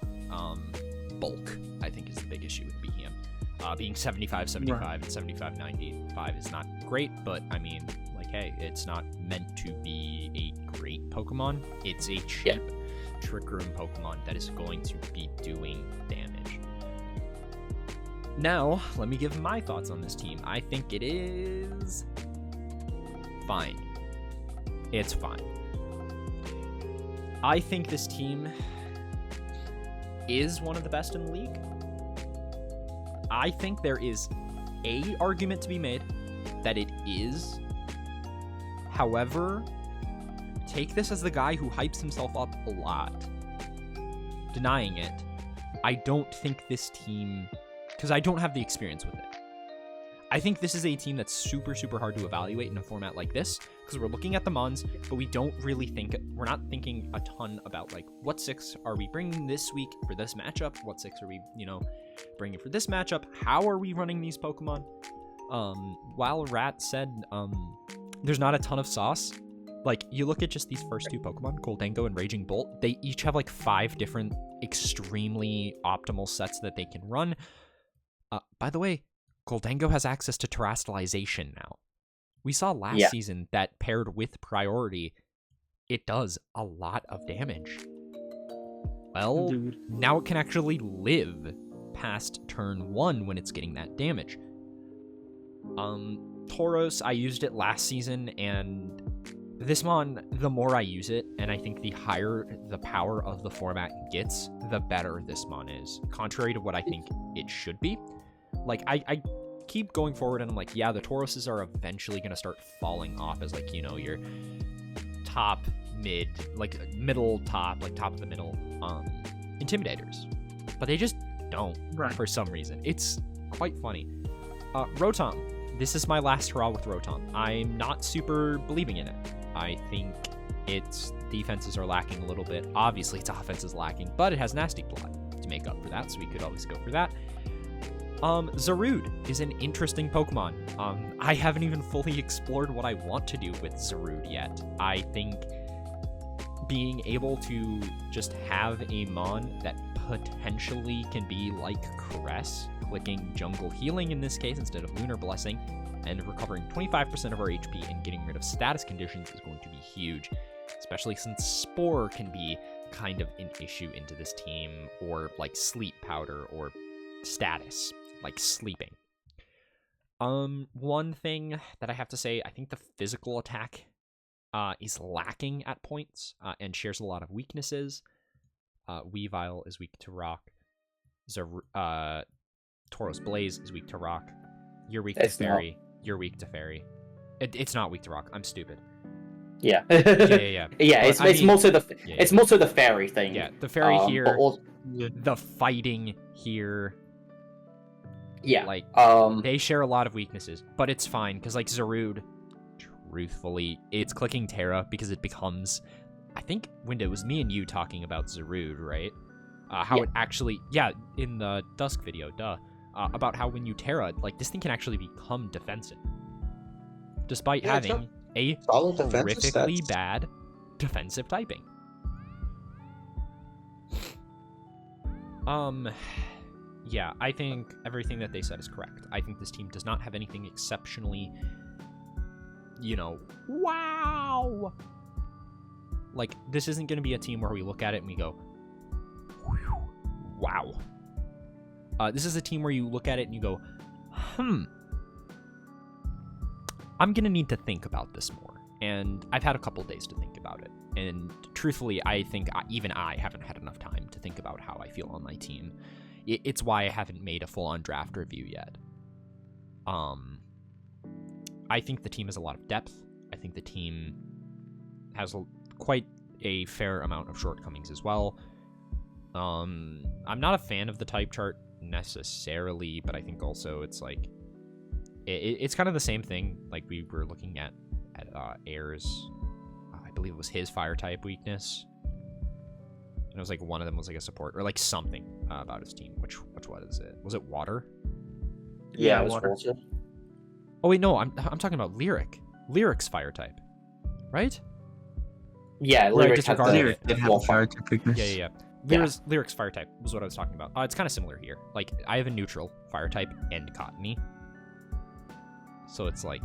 bulk, I think, is the big issue with Behemoth. Being 75-75 and 75-95 is not great, but I mean, like, hey, it's not meant to be a great Pokemon. It's a cheap Trick Room Pokemon that is going to be doing damage. Now, let me give my thoughts on this team. I think it is fine. It's fine. I think this team is one of the best in the league. I think there is a argument to be made that it is. However, take this as the guy who hypes himself up a lot. Denying it, I don't think this team, because I don't have the experience with it. I think this is a team that's super, super hard to evaluate in a format like this, because we're looking at the Mons, but we don't really we're not thinking a ton about, like, what 6 are we bringing this week for this matchup? What 6 are we, bringing for this matchup? How are we running these Pokemon? While Rat said, there's not a ton of sauce, like, you look at just these first 2 Pokemon, Goldengo and Raging Bolt, they each have, like, 5 different extremely optimal sets that they can run. By the way, Goldengo has access to Terastallization now. We saw last season that paired with Priority, it does a lot of damage. Well, now it can actually live past turn 1 when it's getting that damage. Tauros, I used it last season, and this Mon, the more I use it, and I think the higher the power of the format gets, the better this Mon is, contrary to what I think it should be. Like, I keep going forward, and I'm like, yeah, the Tauroses are eventually going to start falling off as, like, your top, mid, like, middle, top, like, top of the middle, Intimidators. But they just don't, for some reason. It's quite funny. Rotom. This is my last hurrah with Rotom. I'm not super believing in it. I think its defenses are lacking a little bit. Obviously, its offense is lacking, but it has Nasty Plot to make up for that, so we could always go for that. Zarude is an interesting Pokemon. I haven't even fully explored what I want to do with Zarude yet. I think being able to just have a Mon that potentially can be like Caress, clicking Jungle Healing in this case instead of Lunar Blessing, and recovering 25% of our HP and getting rid of status conditions is going to be huge, especially since Spore can be kind of an issue into this team, or like Sleep Powder, or status, like sleeping. One thing that I have to say, I think the physical attack is lacking at points, and shares a lot of weaknesses. Weavile is weak to rock. Tauros Blaze is weak to rock. You're weak to Fairy. You're weak to Fairy. It's not weak to rock. I'm stupid. Yeah. Yeah. It's mostly the Fairy thing. Yeah, the Fairy here. The fighting here. Yeah. Like, they share a lot of weaknesses, but it's fine, because, like, Zarude truthfully, it's clicking Terra because it becomes, I think, when it was me and you talking about Zarude, right? How it actually, in the Dusk video, about how when you Terra, like, this thing can actually become defensive. Despite having a horrifically bad defensive typing. Yeah, I think everything that they said is correct. I think this team does not have anything exceptionally, wow! Like, this isn't going to be a team where we look at it and we go, wow. This is a team where you look at it and you go, I'm going to need to think about this more. And I've had a couple days to think about it. And truthfully, I think even I haven't had enough time to think about how I feel on my team. It's why I haven't made a full-on draft review yet. I think the team has a lot of depth. I think the team has quite a fair amount of shortcomings as well. I'm not a fan of the type chart necessarily, but I think also it's like it's kind of the same thing like we were looking at Air's. I believe it was his fire type weakness. And it was like one of them was like a support or like something about his team. Which was it? Was it water? Yeah, it was water. Oh wait, no, I'm talking about Lyric. Lyric's fire type, right? Yeah, Lyric did have fire type weakness. Yeah. Lyric's fire type was what I was talking about. It's kind of similar here. Like, I have a neutral fire type and Cottony. So it's like,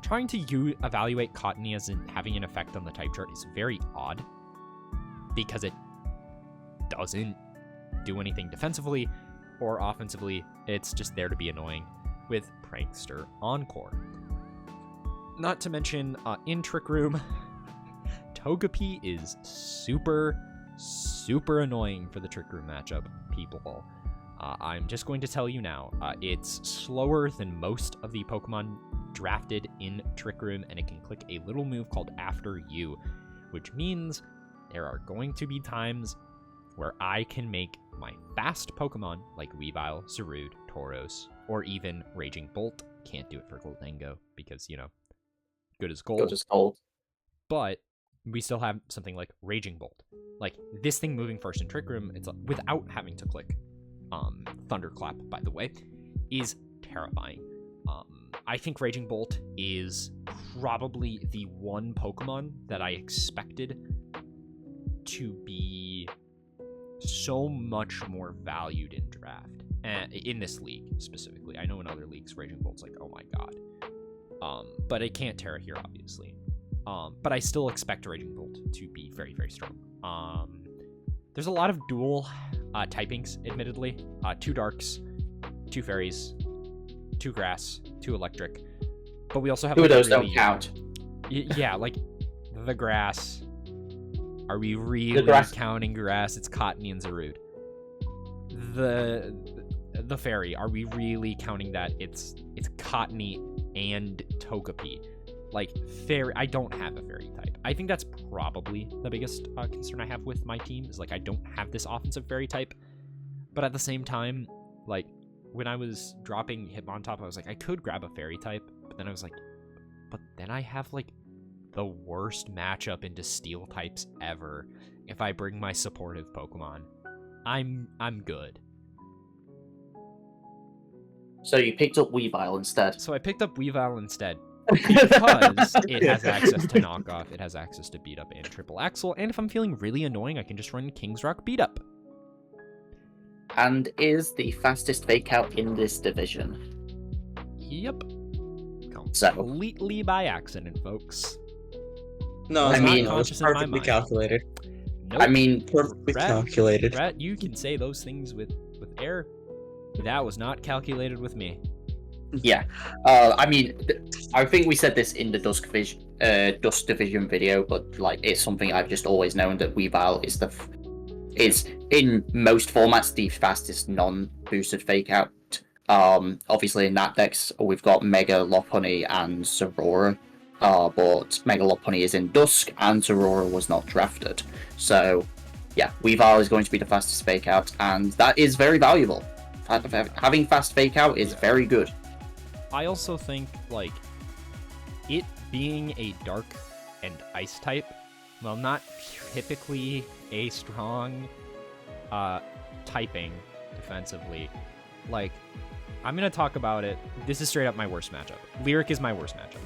trying to evaluate Cottony as in having an effect on the type chart is very odd. Because it doesn't do anything defensively or offensively. It's just there to be annoying with Prankster Encore. Not to mention, in Trick Room, Togepi is super annoying for the Trick Room matchup, people. I'm just going to tell you now, it's slower than most of the Pokemon drafted in Trick Room, and it can click a little move called After You, which means there are going to be times where I can make my fast Pokemon, like Weavile, Zarude, Tauros, or even Raging Bolt. Can't do it for Goldengo, because, good as gold. Good as gold. But we still have something like Raging Bolt. Like, this thing moving first in Trick Room, it's without having to click Thunderclap, by the way, is terrifying. I think Raging Bolt is probably the one Pokemon that I expected to be so much more valued in draft. In this league, specifically. I know in other leagues, Raging Bolt's like, oh my god. But it can't Terra here, obviously. But I still expect Raging Bolt to be very, very strong. There's a lot of dual typings, admittedly. 2 Darks, 2 Fairies, 2 Grass, 2 Electric. But we also have... Two of those don't count. Yeah, like, the Grass. Are we really counting Grass? It's Cottony and Zarude. The Fairy, are we really counting that? It's Cottony and Togepi. Like, Fairy, I don't have a Fairy type. I think that's probably the biggest concern I have with my team, is like, I don't have this offensive Fairy type. But at the same time, like, when I was dropping Hitmontop, I was like, I could grab a Fairy type, but then I was like, but then I have, like, the worst matchup into Steel types ever if I bring my supportive Pokemon. I'm good. So you picked up Weavile instead. So I picked up Weavile instead. Because it has access to Knockoff, it has access to Beat Up and Triple Axle, and if I'm feeling really annoying, I can just run King's Rock Beat Up. And is the fastest fake out in this division. Yep. Completely by accident, folks. No, I mean, it was perfectly calculated. Nope. I mean, perfectly calculated. Brett, you can say those things with air. That was not calculated with me. Yeah. I mean, I think we said this in the Dusk Division video, but like, it's something I've just always known that Weavile is in most formats the fastest non-boosted fake out. Obviously in that decks we've got Mega Lopunny and Zorora. But Mega Lopunny is in Dusk, and Zorora was not drafted. So, yeah, Weavile is going to be the fastest fake out, and that is very valuable. Having fast fake out is very good. I also think, like, it being a dark and ice type, while not typically a strong typing defensively, like, I'm going to talk about it. This is straight up my worst matchup. Lyric is my worst matchup.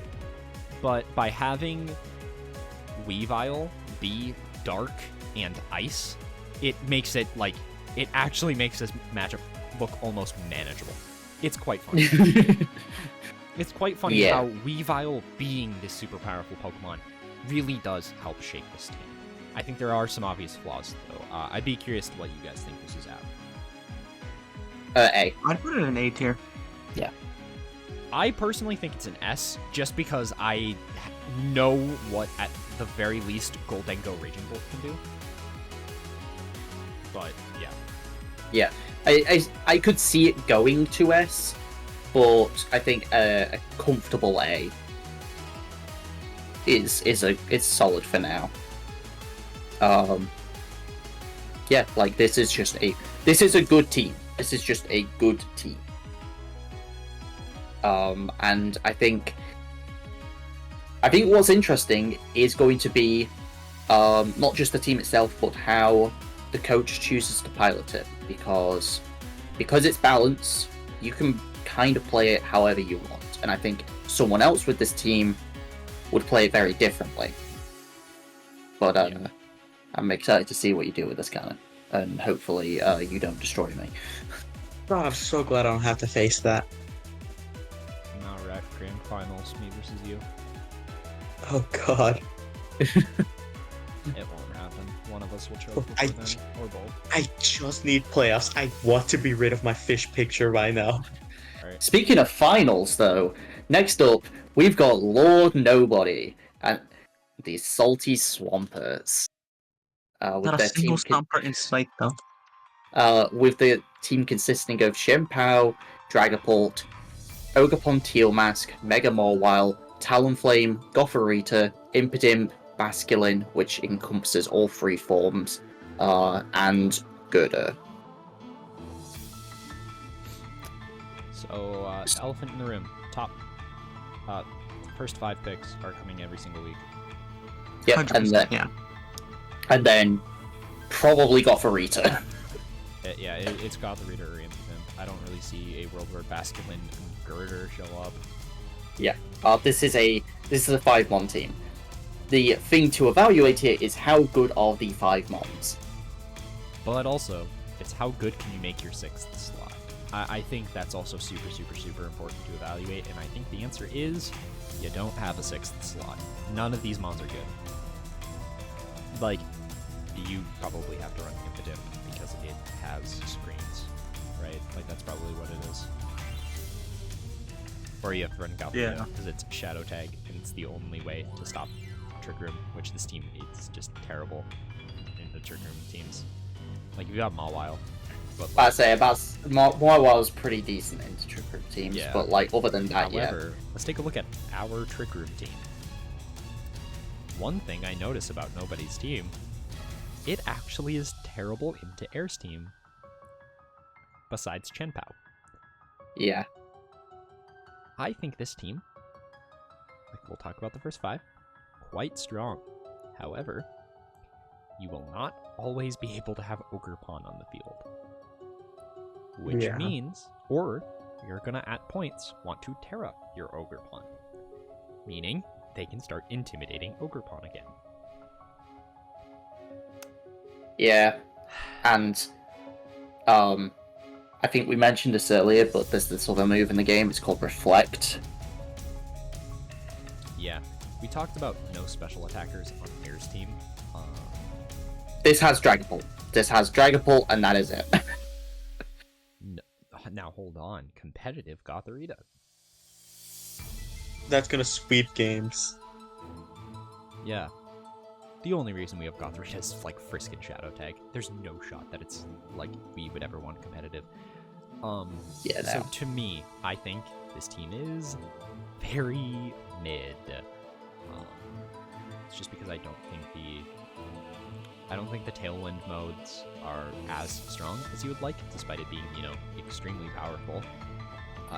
But by having Weavile be dark and ice, it makes it, like, it actually makes this matchup look almost manageable. It's quite funny. It's quite funny how Weavile being this super powerful Pokemon really does help shape this team. I think there are some obvious flaws, though. I'd be curious to what you guys think this is at. A. I'd put it in A tier. Yeah. I personally think it's an S, just because I know what, at the very least, Goldengo Raging Bolt can do. But, yeah. Yeah. I could see it going to S, but I think a comfortable A is solid for now. Yeah, like, this is a good team. This is just a good team. And I think what's interesting is going to be not just the team itself, but how the coach chooses to pilot it, because it's balanced, you can kind of play it however you want. And I think someone else with this team would play it very differently. But I'm excited to see what you do with this cannon, and hopefully you don't destroy me. Oh, I'm so glad I don't have to face that. Alright, grand finals, me versus you. Oh god. It won't happen. One of us will choke before then, or both. I just need playoffs. I want to be rid of my fish picture right now. Alright. Speaking of finals, though, next up we've got Lord Nobody and the Salty Swampers. With Not a their single team stomper in sight, though. with the team consisting of Shenpao, Dragapult, Ogerpon Tealmask, Mega Mawile, Talonflame, Gothorita, Impidimp, Basculin, which encompasses all three forms, and Gurda. So, elephant in the room. Top. First 5 picks are coming every single week. Yep, and then probably Gothorita. It's Gothorita or Impidimp. I don't really see a world where Basculin and Girder show up. Yeah, this is a 5-mon team. The thing to evaluate here is how good are the 5 mons. But also, it's how good can you make your 6th slot. I think that's also super, super, super important to evaluate, and I think the answer is you don't have a 6th slot. None of these mons are good. Like, you probably have to run Impidimp because it has screens, right? Like, that's probably what it is. Or you have to run Gothorita because it's Shadow Tag, and it's the only way to stop Trick Room, which this team is just terrible in the Trick Room teams. Like, you got Mawile, but like, I'd say Mawile's pretty decent into Trick Room teams, but like other than that, however, let's take a look at our Trick Room team. One thing I notice about Nobody's team, it actually is terrible into Air's team, besides Chenpao. Yeah. I think this team, like we'll talk about the first 5, quite strong. However, you will not always be able to have Ogerpon on the field. Which means, or you're gonna at points want to Terra your Ogerpon. Meaning, they can start intimidating Ogerpon again. Yeah, and I think we mentioned this earlier, but there's this other move in the game. It's called Reflect. Yeah, we talked about no special attackers on Air's team. This has Dragapult, and that is it. No, now hold on, competitive Gothorita. That's gonna sweep games. Yeah. The only reason we have Gothorita is, like, Frisk and Shadow Tag. There's no shot that it's, like, we would ever want competitive. So to me, I think this team is very mid. It's just because I don't think the Tailwind modes are as strong as you would like, despite it being, extremely powerful.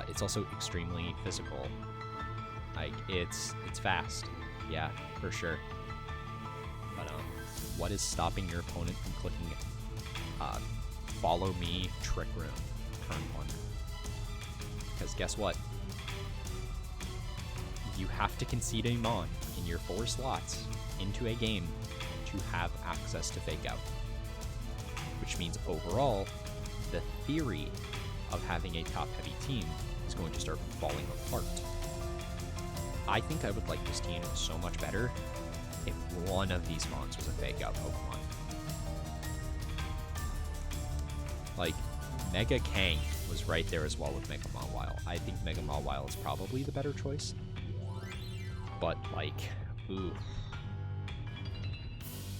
It's also extremely physical. Like, it's fast. Yeah, for sure. But, what is stopping your opponent from clicking follow me Trick Room turn 1? Because guess what? You have to concede a Mon in your 4 slots into a game to have access to Fake Out. Which means overall, the theory of having a top-heavy team is going to start falling apart. I think I would like this team so much better if one of these Mons was a Fake Out Pokemon. Like, Mega Kang was right there as well with Mega Mawile. I think Mega Mawile is probably the better choice. But, like, ooh.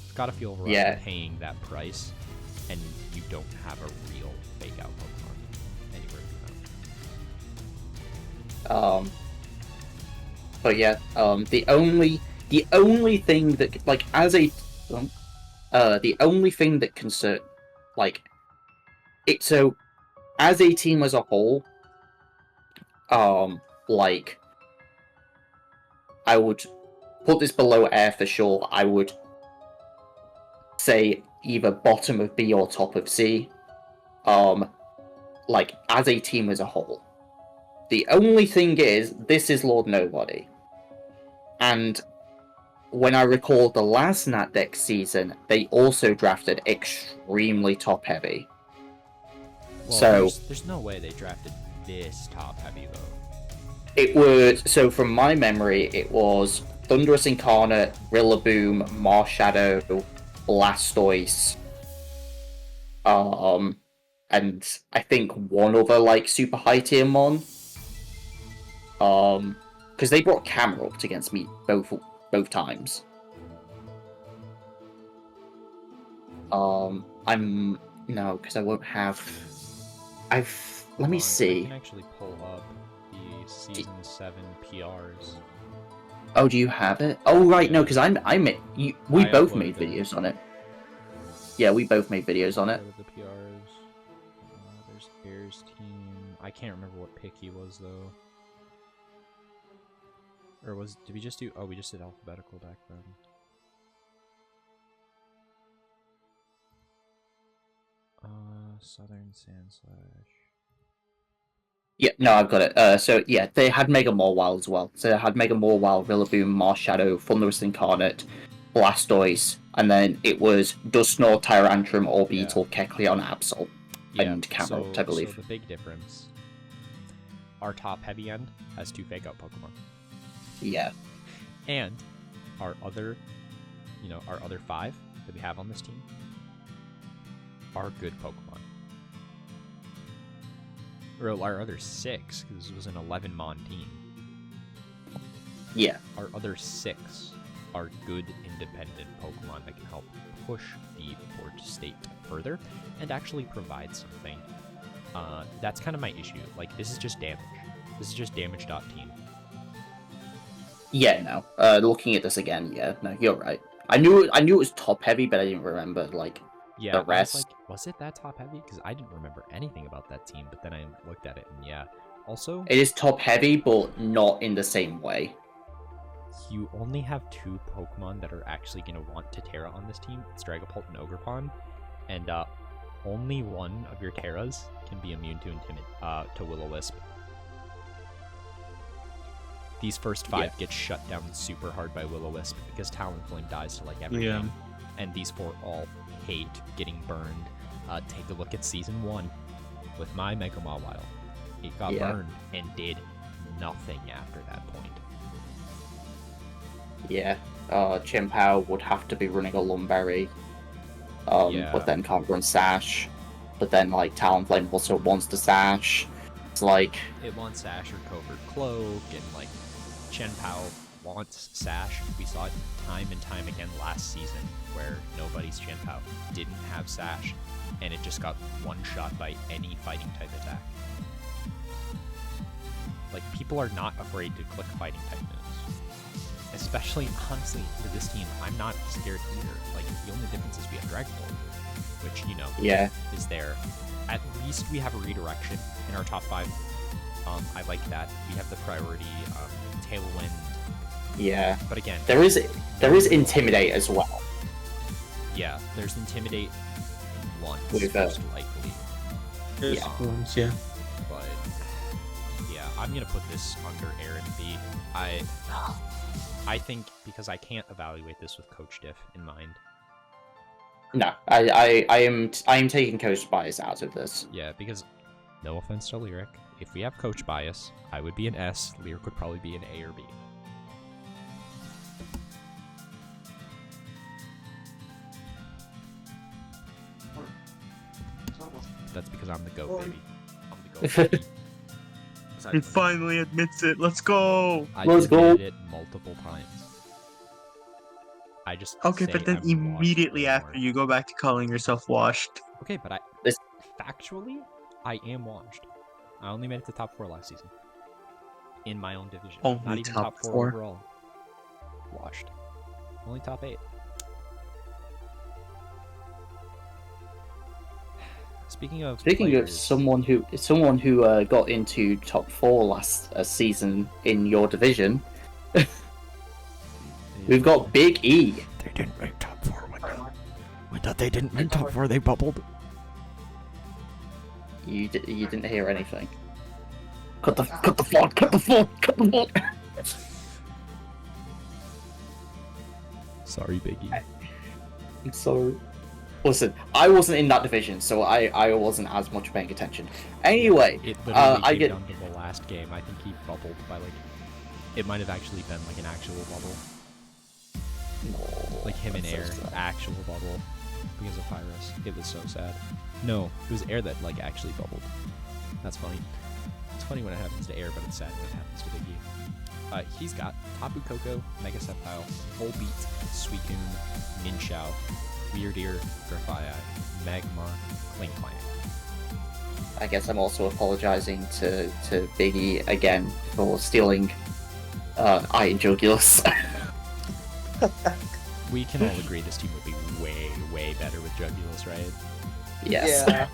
It's gotta feel rough paying that price, and you don't have a real Fake Out Pokemon anywhere to be found. But yeah, the only thing that, like, as a, the only thing that concern, like, it, so, as a team as a whole, like, I would put this below air for sure. I would say either bottom of B or top of C, like, as a team as a whole. The only thing is, this is Lord Nobody. And when I recall the last Nat Dex season, they also drafted extremely top-heavy. Well, so there's no way they drafted this top-heavy, though. It was, so from my memory, it was Thunderous Incarnate, Rillaboom, Marshadow, Blastoise, and I think one other, like, super high-tier Mon. Because they brought Camera up against me both times. No, because I won't have. Let me see. I can actually pull up the season 7 PRs. Oh, do you have it? Oh, right, no, because we both made videos on it. Yeah, we both made videos on it. The PRs. There's Air's team. I can't remember what pick he was, though. Or did we just do, we just did alphabetical back then. Southern Sandslash. Yeah, no, I've got it. So, yeah, they had Mega Mawile as well. So they had Mega Mawile, Rillaboom, Marshadow, Thunderous Incarnate, Blastoise, and then it was Dusknoir, Tyrantrum, Orbeetle, Kecleon, Absol, and Camerupt, I believe. So the big difference, our top heavy end has 2 Fake Out Pokemon. Yeah. And our other 5 that we have on this team are good Pokemon. Or our other 6, because this was an 11-Mon team. Yeah. Our other 6 are good independent Pokemon that can help push the Forge State further and actually provide something. That's kind of my issue. Like, this is just damage. This is just damage.team. Yeah, no. Looking at this again, yeah, no, you're right. I knew it was top heavy, but I didn't remember, like, the rest. Was it that top heavy? Because I didn't remember anything about that team, but then I looked at it, and yeah. Also, it is top heavy, but not in the same way. You only have 2 Pokemon that are actually going to want Tera on this team. It's Dragapult and Ogerpon. And only one of your Teras can be immune to Will-O-Wisp. These first 5 get shut down super hard by Will-O-Wisp because Talonflame dies to, like, every game. And these 4 all hate getting burned. Take a look at Season 1 with my Mega Mawile. It got burned and did nothing after that point. Yeah, Chien-Pao would have to be running a Lumberry, but then can't run Sash. But then, like, Talonflame also wants to Sash. It's like... It wants Sash or Covert Cloak, and, like, Chien-Pao wants Sash. We saw it time and time again last season, where nobody's Chien-Pao didn't have Sash, and it just got one-shot by any fighting-type attack. Like, people are not afraid to click fighting-type moves. Especially, honestly, for this team, I'm not scared either. Like, the only difference is we have Dragapult, which, is there. At least we have a redirection in our top 5. I like that. We have the priority Tailwind. Yeah. But again, there is Intimidate as well. Yeah, there's Intimidate once, With, most likely. There's ones, yeah. But yeah, I'm gonna put this under Air and B. I think because I can't evaluate this with Coach Diff in mind. No, I am taking Coach Bias out of this. Yeah, because no offense to Lyric, if we have Coach Bias, I would be an S. Lyric would probably be an A or B. That's because I'm the GOAT, baby. I'm the GOAT, baby. He finally admits it. Let's go. Let's go. Admitted it multiple times. I just Okay, say but then I'm washed immediately anymore. after you go back to calling yourself washed. Okay, but This- factually, I am washed. I only made it to top 4 last season. In my own division. Only Not even top top 4 four? overall. Washed. Only top 8. Speaking of players, someone who got into top 4 last season in your division, we've got Big E. They didn't make top 4 when they didn't make top 4, they bubbled. You didn't hear anything. Cut the fort. Sorry, Biggie. I'm sorry. Listen, I wasn't in that division, so I wasn't as much paying attention. Anyway, It literally I came get down to the last game. I think he bubbled by it might have actually been like an actual bubble. Like him and Air, actual bubble because of Pyrus. It was so sad. No, it was Air that actually bubbled. That's funny. It's funny when it happens to Air, but it's sad when it happens to Biggie. He's got Tapu Koko, Mega Sceptile, Volbeat, Suicune, Ninshao, Weird Ear, Grafaiai, Magmar, Kling Clang. I guess I'm also apologizing to Biggie again for stealing Iron Jugulus. We can all agree this team would be way, way better with Jugulus, right? Yes. Yeah.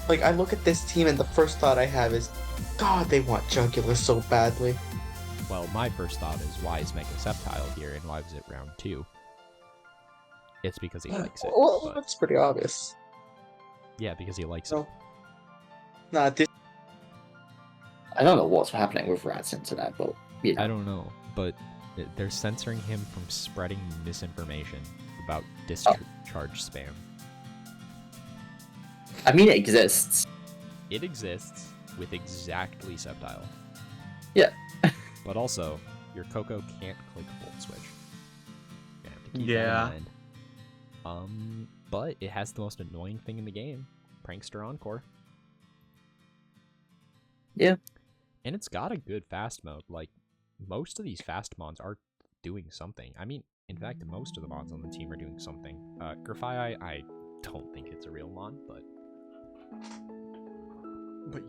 Like, I look at this team and the first thought I have is, God, they want Jugulus so badly. Well, my first thought is, why is Mega Sceptile here and why was it round 2? It's because he likes it. Well, but- that's pretty obvious. Yeah, because he likes No. it. Nah, this. I don't know what's happening with Rat's internet, but you know. I don't know, but they're censoring him from spreading misinformation about discharge spam. I mean, it exists. It exists with exactly Sceptile. Yeah. But also, your Coco can't click Volt Switch. You have to keep Yeah. that in mind. But it has the most annoying thing in the game, Prankster Encore. Yeah. And it's got a good fast mode. Like, most of these fast mods are doing something. I mean, in fact, most of the mods on the team are doing something. Grafaiai, I don't think it's a real mod, but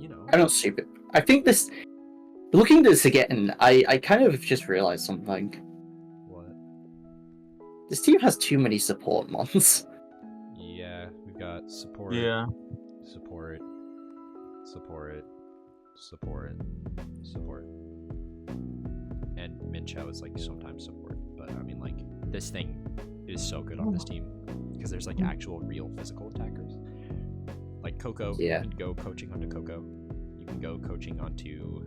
you know. I'm not stupid. I think this. Looking at this again, I kind of just realized something. What? This team has too many support mons. Yeah, we've got support. Yeah. Support. And Minchao is sometimes support, but I mean this thing is so good on this team because there's actual real physical attackers. Like Coco, Yeah. you can go coaching onto Coco. You can go coaching onto.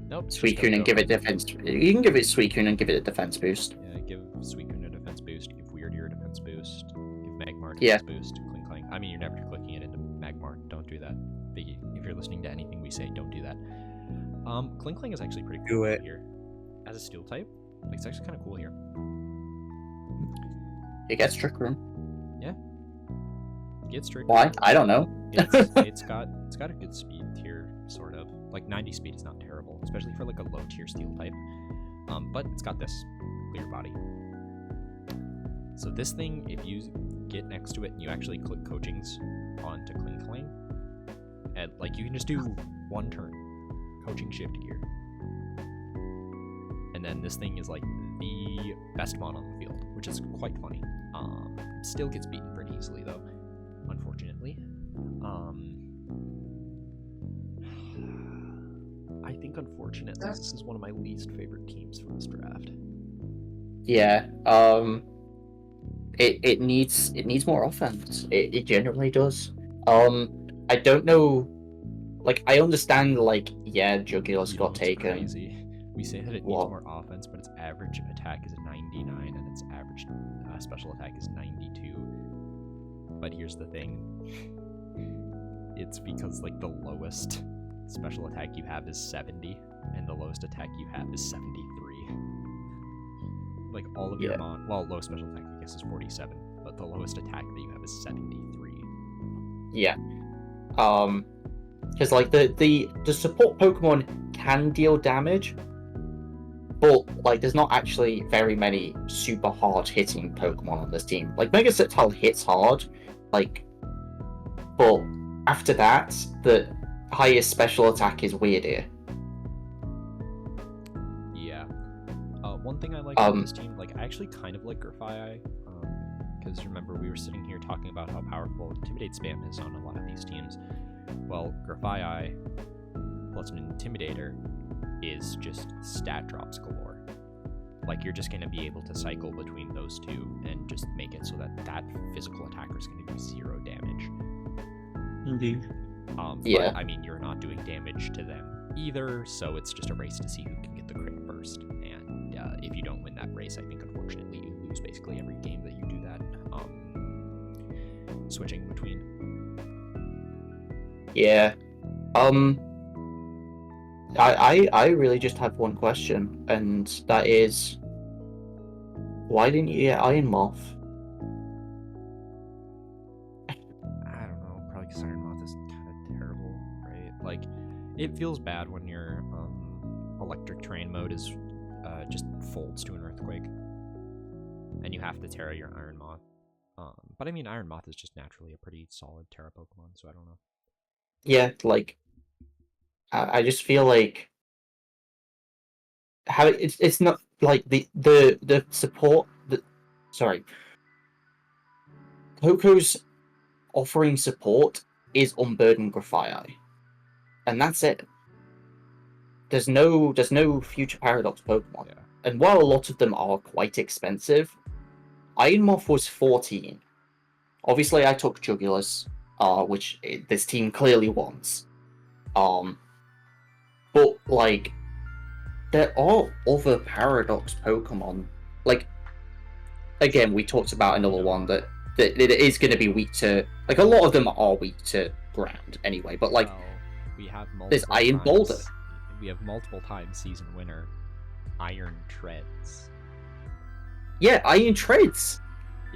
Nope. just Suicune and Coco. give it defense. You can give it Suicune and give it a defense boost. Yeah, give Suicune a defense boost. Give Weird Ear a defense boost. Give Magmar a Yeah. defense boost. Cling Clang. I mean, you're never clicking it into Magmar. Don't do that, Biggie. If you're listening to anything we say, don't do that. Cling Clang is actually pretty cool Do it. here. As a steel type, it's actually kind of cool here. It gets Trick Room. Gets tricky. Why? I don't know. It's got a good speed tier, sort of. 90 speed is not terrible, especially for a low tier steel type. But it's got this clear body. So this thing, if you get next to it and you actually click coachings onto Kling Clang, and you can just do one turn, coaching shift gear, and then this thing is the best mon on the field, which is quite funny. Still gets beaten pretty easily though, unfortunately. I think unfortunately this is one of my least favorite teams from this draft. Yeah. It needs more offense. It generally does. I don't know. Like, I understand. Like, yeah, Jugular's got taken. Crazy. We say that it needs more offense, but its average attack is 99 and its average special attack is 92. But here's the thing. It's because like the lowest special attack you have is 70 and the lowest attack you have is 73. Like all of your low special attack I guess is 47, but the lowest attack that you have is 73. Yeah. Because like the support Pokemon can deal damage, but like there's not actually very many super hard hitting Pokemon on this team. Like Mega Sceptile hits hard, like, but after that, the highest special attack is Weirdeer. Yeah. One thing I like about this team, like I actually kind of like Grafaiai, because remember we were sitting here talking about how powerful Intimidate spam is on a lot of these teams. Well, Grafaiai plus an Intimidator is just stat drops galore. Like you're just going to be able to cycle between those two and just make it so that physical attacker is going to do 0 damage. Indeed. Yeah. But, I mean, you're not doing damage to them either, so it's just a race to see who can get the crit first. And if you don't win that race, I think unfortunately you lose basically every game that you do that. Switching between. Yeah. I really just have one question, and that is, why didn't you get Iron Moth? I don't know, probably because Iron Moth is kind of terrible, right? Like, it feels bad when your electric terrain mode is just folds to an earthquake, and you have to Terra your Iron Moth. But I mean, Iron Moth is just naturally a pretty solid Terra Pokemon, so I don't know. Yeah, like, I just feel like how it's not like the support. Sorry, Coco's offering support is Unburden Grafaiai, and that's it. There's no future Paradox Pokemon, and while a lot of them are quite expensive, Iron Moth was 14. Obviously, I took Jugulas, which this team clearly wants. But like, there are other Paradox Pokemon. Like, again, we talked about another one that it is going to be weak to. Like, a lot of them are weak to ground anyway. But like, we have there's Iron Boulder. We have multiple times season winner, Iron Treads. Yeah, Iron Treads.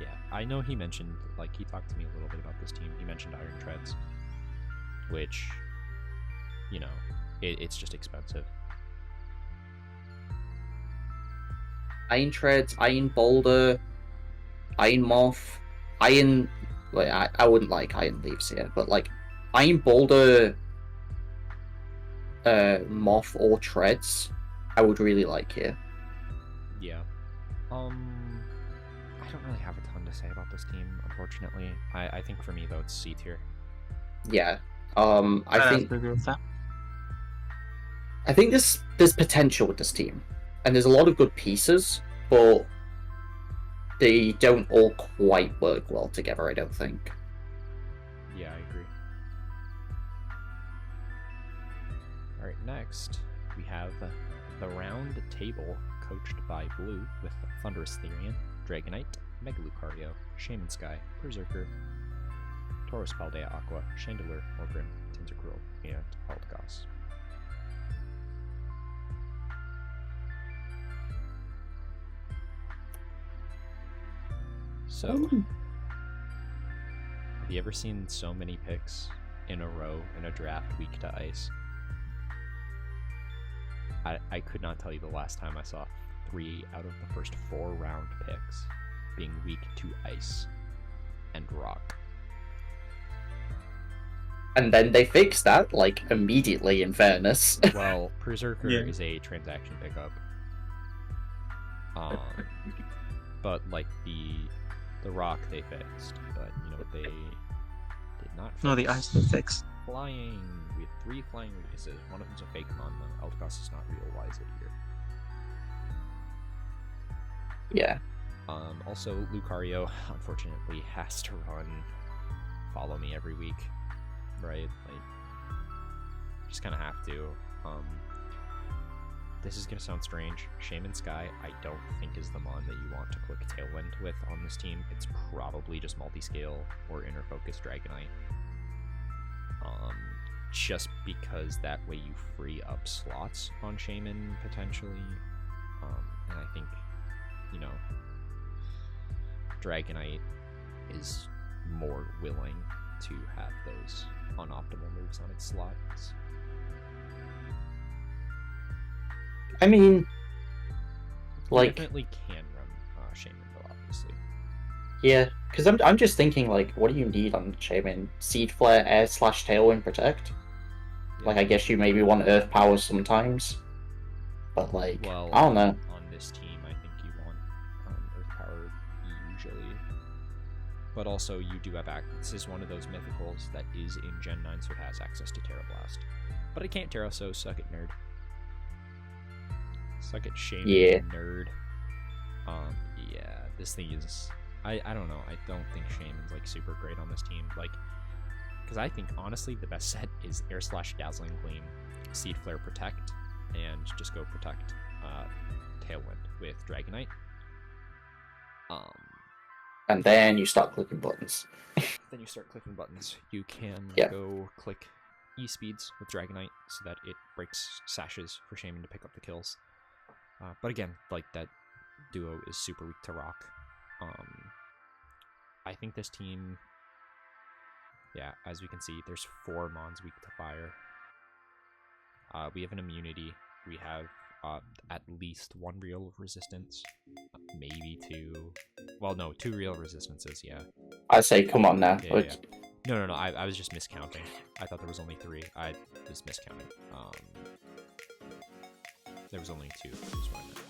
Yeah, I know he mentioned, like, he talked to me a little bit about this team. He mentioned Iron Treads, which, you know, it's just expensive. Iron Treads, Iron Boulder, Iron Moth, Iron. Wait, I wouldn't like Iron Leaves here, but like Iron Boulder, Moth or Treads, I would really like here. Yeah. I don't really have a ton to say about this team, unfortunately. I think for me though it's C tier. Yeah. I think there's potential with this team, and there's a lot of good pieces, but they don't all quite work well together, I don't think. Yeah, I agree. Alright, next we have the round table, coached by Blue with Thunderous Therian, Dragonite, Mega Lucario, Shaman Sky, Berserker, Taurus Paldea Aqua, Chandelure, Morgrim, Tentacruel, and Aldgos. So, have you ever seen so many picks in a row in a draft weak to ice? I could not tell you the last time I saw 3 out of the first 4 round picks being weak to ice and rock. And then they fixed that, like, immediately, in fairness. Well, Berserker is a transaction pickup. But, like, the rock they fixed, but, you know, they did not fix. No, the ice they fixed. Flying with 3 flying weaknesses. One of them's a fake mon, though. Eldegoss is not real. Why is it here? Yeah. Also, Lucario, unfortunately, has to run Follow Me every week, right? Like, just kind of have to. This is going to sound strange. Shaman Sky, I don't think is the mon that you want to click Tailwind with on this team. It's probably just Multiscale or Inner Focus Dragonite. Just because that way you free up slots on Shaman, potentially. And I think, you know, Dragonite is more willing to have those unoptimal moves on its slots. I mean, You definitely can run Shaman, though, obviously. Yeah, because I'm just thinking, like, what do you need on Shaman? Seed Flare, Air Slash, Tailwind, Protect? Yeah. Like, I guess you maybe want Earth Power sometimes. But, like, Well, I don't know. On this team, I think you want Earth Power usually. But also, you do have access. This is one of those mythicals that is in Gen 9, so it has access to Terra Blast. But it can't Terra, so suck it, nerd. Suck it, Shaman, Yeah. nerd. Yeah, this thing is... I don't know. I don't think Shaman's, like, super great on this team. Like, because I think, honestly, the best set is Air Slash, Dazzling Gleam, Seed Flare, Protect, and just go Protect Tailwind with Dragonite. And then you start clicking buttons. Then you start clicking buttons. You can Yeah. go click E-Speeds with Dragonite so that it breaks sashes for Shaman to pick up the kills. But again, like, that duo is super weak to rock. I think this team, yeah, as we can see, there's 4 mons weak to fire. We have an immunity. We have at least 1 real resistance, maybe 2. Well, no, 2 real resistances, yeah. I say, come on now. Yeah. No, I was just miscounting. I thought there was only 3. I was miscounting. There was only 2, is what I meant.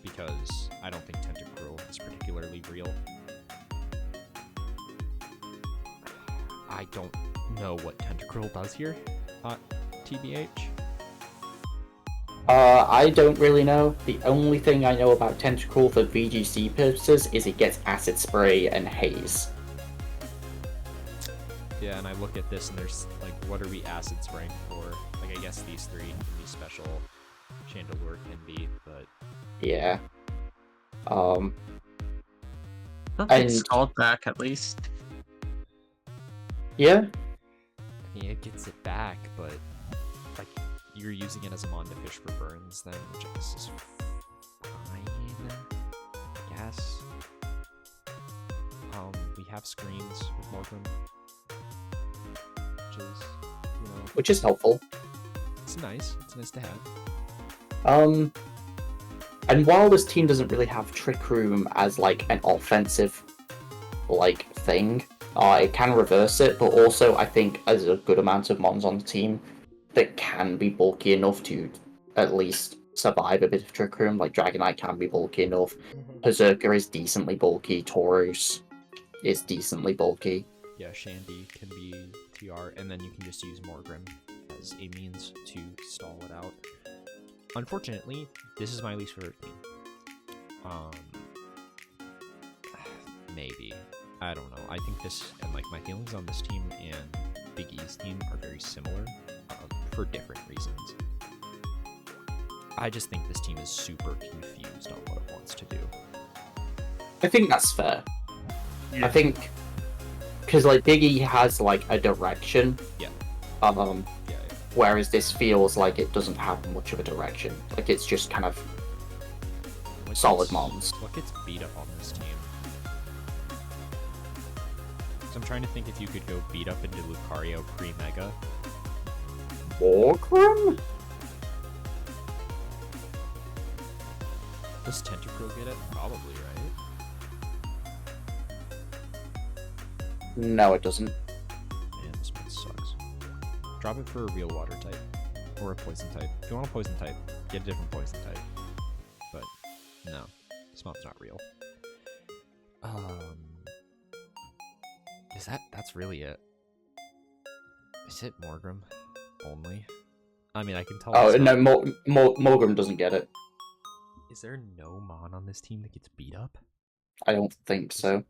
Because I don't think Tentacruel is particularly real. I don't know what Tentacruel does here, TBH. I don't really know. The only thing I know about Tentacruel for VGC purposes is it gets Acid Spray and Haze. Yeah, and I look at this and there's, like, what are we acid spraying for? Like, I guess these 3 can be special. Chandelure can be, but... Yeah. Don't And- get stalled back, at least. Yeah? I mean, it gets it back, but, like, you're using it as a mon to fish for burns then, which I guess is fine, I guess. We have screens with Morgan, which is, you know... Which is helpful. It's nice to have. And while this team doesn't really have Trick Room as, like, an offensive, like, thing, it can reverse it, but also I think there's a good amount of mons on the team that can be bulky enough to at least survive a bit of Trick Room. Like, Dragonite can be bulky enough, Berserker is decently bulky, Taurus is decently bulky. Yeah, Shandy can be TR, and then you can just use Morgrim as a means to stall it out. Unfortunately, this is my least favorite team. Maybe. I don't know. I think this, and like my feelings on this team and Big E's team are very similar, for different reasons. I just think this team is super confused on what it wants to do. I think that's fair. Yeah. I think, because like Big E has like a direction. Yeah. Yeah. Whereas this feels like it doesn't have much of a direction. Like it's just kind of solid mons. What gets beat up on this team? So I'm trying to think if you could go beat up into Lucario pre-Mega. Morgrim? Does Tentacruel get it? Probably, right? No, it doesn't. Man, this one sucks. Drop it for a real water type. Or a poison type. If you want a poison type, get a different poison type. But, no. This mon's not real. That's really it. Is it Morgrim? only. I mean, I can tell. Oh it's no, not- Morgan doesn't get it. Is there no Mon on this team that gets beat up? I don't think so.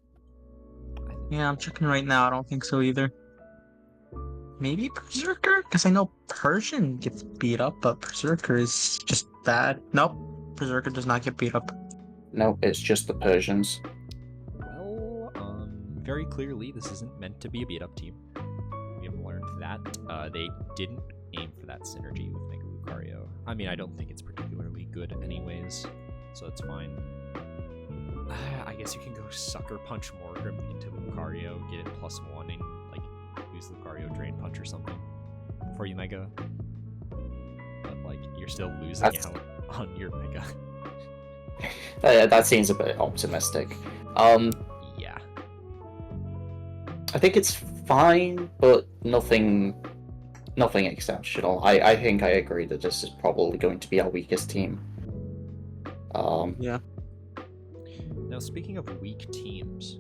Yeah, I'm checking right now. I don't think so either. Maybe Berserker? Because I know Persian gets beat up, but Berserker is just bad. Nope, Berserker does not get beat up. No, it's just the Persians. Well, very clearly, this isn't meant to be a beat-up team. We have learned that. They didn't aim for that synergy with Mega Lucario. I mean, I don't think it's particularly good anyways, so it's fine. I guess you can go Sucker Punch Morgan into Lucario, get it +1, and, like, use Lucario Drain Punch or something before you Mega. But, like, you're still losing out on your Mega. That seems a bit optimistic. Yeah. I think it's fine, but nothing exceptional. I think I agree that this is probably going to be our weakest team. Yeah. Now, speaking of weak teams,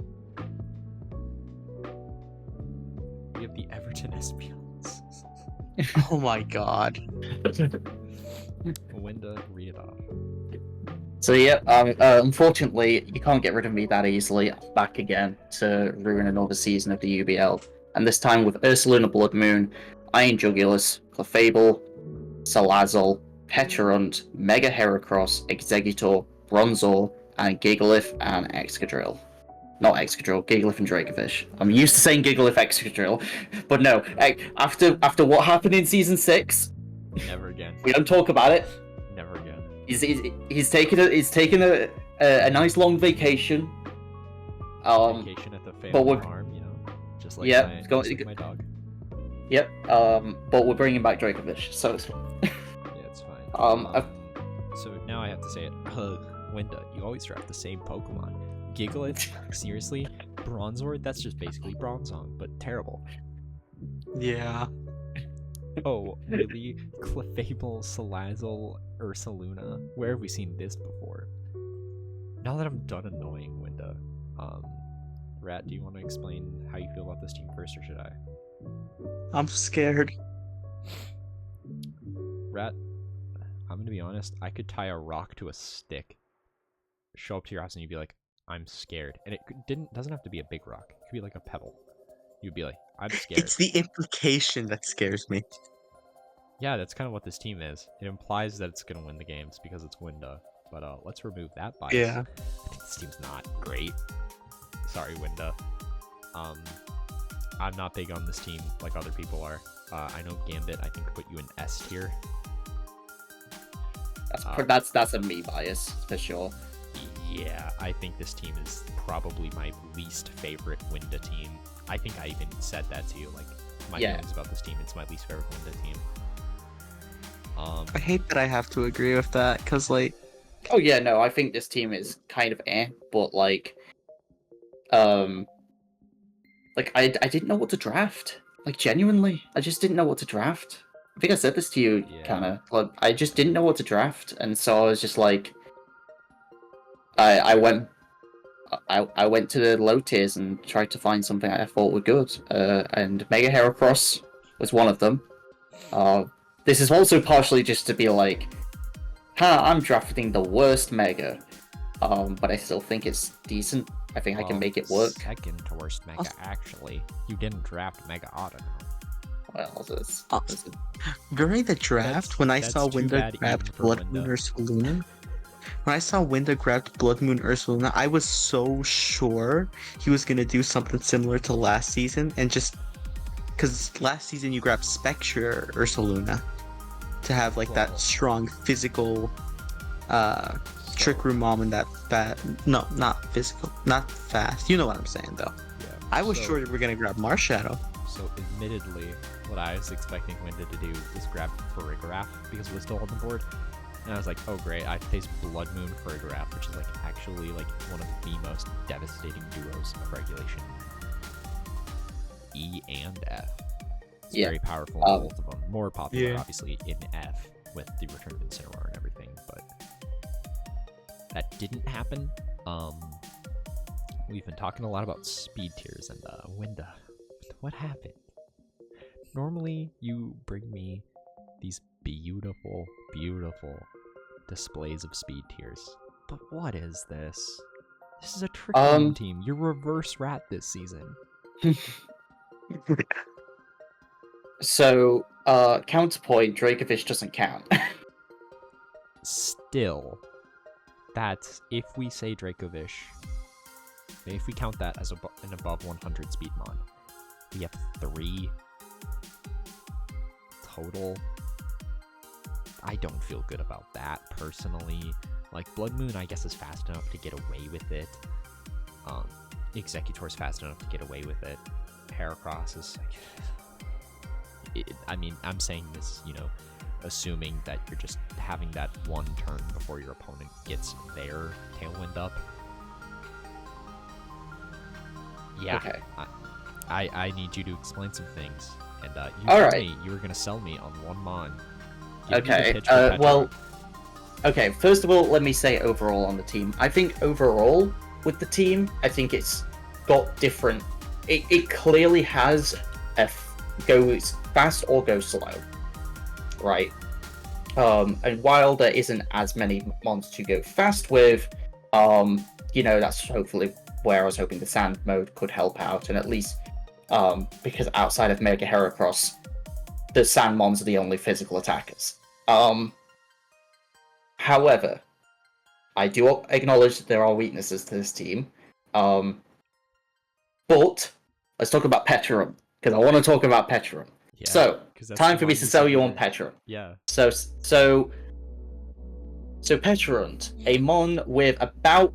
we have the Everton Espions. Oh my god. Winda, read it off. So yeah, unfortunately, you can't get rid of me that easily. I'm back again to ruin another season of the UBL, and this time with Ursaluna Blood Moon, Iron Jugulus, Clefable, Salazzle, Pecharunt, Mega Heracross, Exeggutor, Bronzor, and Gigalith and Excadrill. Not Excadrill, Gigalith and Dracovish. I'm used to saying Gigalith Excadrill, but no. After what happened in Season 6, Never again. we don't talk about it. Never again. He's taken a nice long vacation. Vacation at the but family we're- farm, you know, just like Yeah, my, it's going- just like my dog. Yep. But we're bringing back Dracovish, so it's Yeah, it's fine. So now I have to say it. Winda, you always draft the same Pokemon. Gigalith, seriously? Bronzor? That's just basically Bronzong, but terrible. Yeah. Oh, really? Clefable, Salazzle, Ursaluna? Where have we seen this before? Now that I'm done annoying Winda, Rat, do you want to explain how you feel about this team first, or should I? I'm scared. Rat, I'm gonna be honest, I could tie a rock to a stick, show up to your house, and you'd be like, I'm scared. And it doesn't have to be a big rock. It could be like a pebble. You'd be like, I'm scared. It's the implication that scares me. Yeah, that's kind of what this team is. It implies that it's gonna win the games because it's Winda. But let's remove that bias. Yeah. I think this team's not great. Sorry, Winda. I'm not big on this team like other people are. I know Gambit, I think, put you in S tier. that's a me bias for sure. Yeah, I think this team is probably my least favorite Winda team. I think I even said that to you. Like, my feelings about this team, it's my least favorite Winda team. I hate that I have to agree with that, because, like... Oh yeah, no, I think this team is kind of but like I didn't know what to draft. Like, genuinely, I just didn't know what to draft. I think I said this to you, kind of. Like, I just didn't know what to draft, and so I was just like, I went to the low tiers and tried to find something I thought were good, and Mega Heracross was one of them. This is also partially just to be like, I'm drafting the worst Mega, but I still think it's decent. I think I can make it work. Second to worst Mega, actually. You didn't draft Mega Autono. Well, during the draft, when I saw that's too Winda bad grab even for Blood Winda. Moon Ursaluna, when I saw Winda grab Blood Moon Ursaluna, I was so sure he was gonna do something similar to last season, and just because last season you grabbed Spectre Ursaluna to have like Well- that strong physical Trick Room Mom and that no, not physical, not fast. You know what I'm saying though. Yeah. I was so- sure that we're gonna grab Marshadow. So, admittedly, what I was expecting Winda to do was grab Farigiraf because it was still on the board. And I was like, oh great, I faced Blood Moon Farigiraf, which is like actually like one of the most devastating duos of regulation. E and F. It's very powerful in both of them. More popular, obviously, in F with the Return of Incineroar and everything, but that didn't happen. We've been talking a lot about speed tiers and Winda. What happened? Normally, you bring me these beautiful, beautiful displays of speed tiers. But what is this? This is a Trick Room team. You're reverse rat this season. So, counterpoint, Dracovish doesn't count. Still, that's if we say Dracovish, if we count that as an above 100 speed mod, we have 3 total. I don't feel good about that personally. Like, Blood Moon, I guess, is fast enough to get away with it. Executor's fast enough to get away with it. Heracross is like... I mean, I'm saying this, you know, assuming that you're just having that one turn before your opponent gets their Tailwind up. Yeah. Okay. I need you to explain some things. And you told me you were going to sell me on one mon. Okay, well... Okay, first of all, let me say overall on the team. I think overall, with the team, I think it's got different... It clearly has a goes fast or go slow, right? And while there isn't as many mons to go fast with, you know, that's hopefully where I was hoping the Sand mode could help out, and at least, because outside of Mega Heracross, the Sand mons are the only physical attackers. However, I do acknowledge that there are weaknesses to this team. But let's talk about Petrum, because I want to talk about Petrum. Yeah, so, time for me to sell you on Petrum. Yeah. So Petrum, a mon with about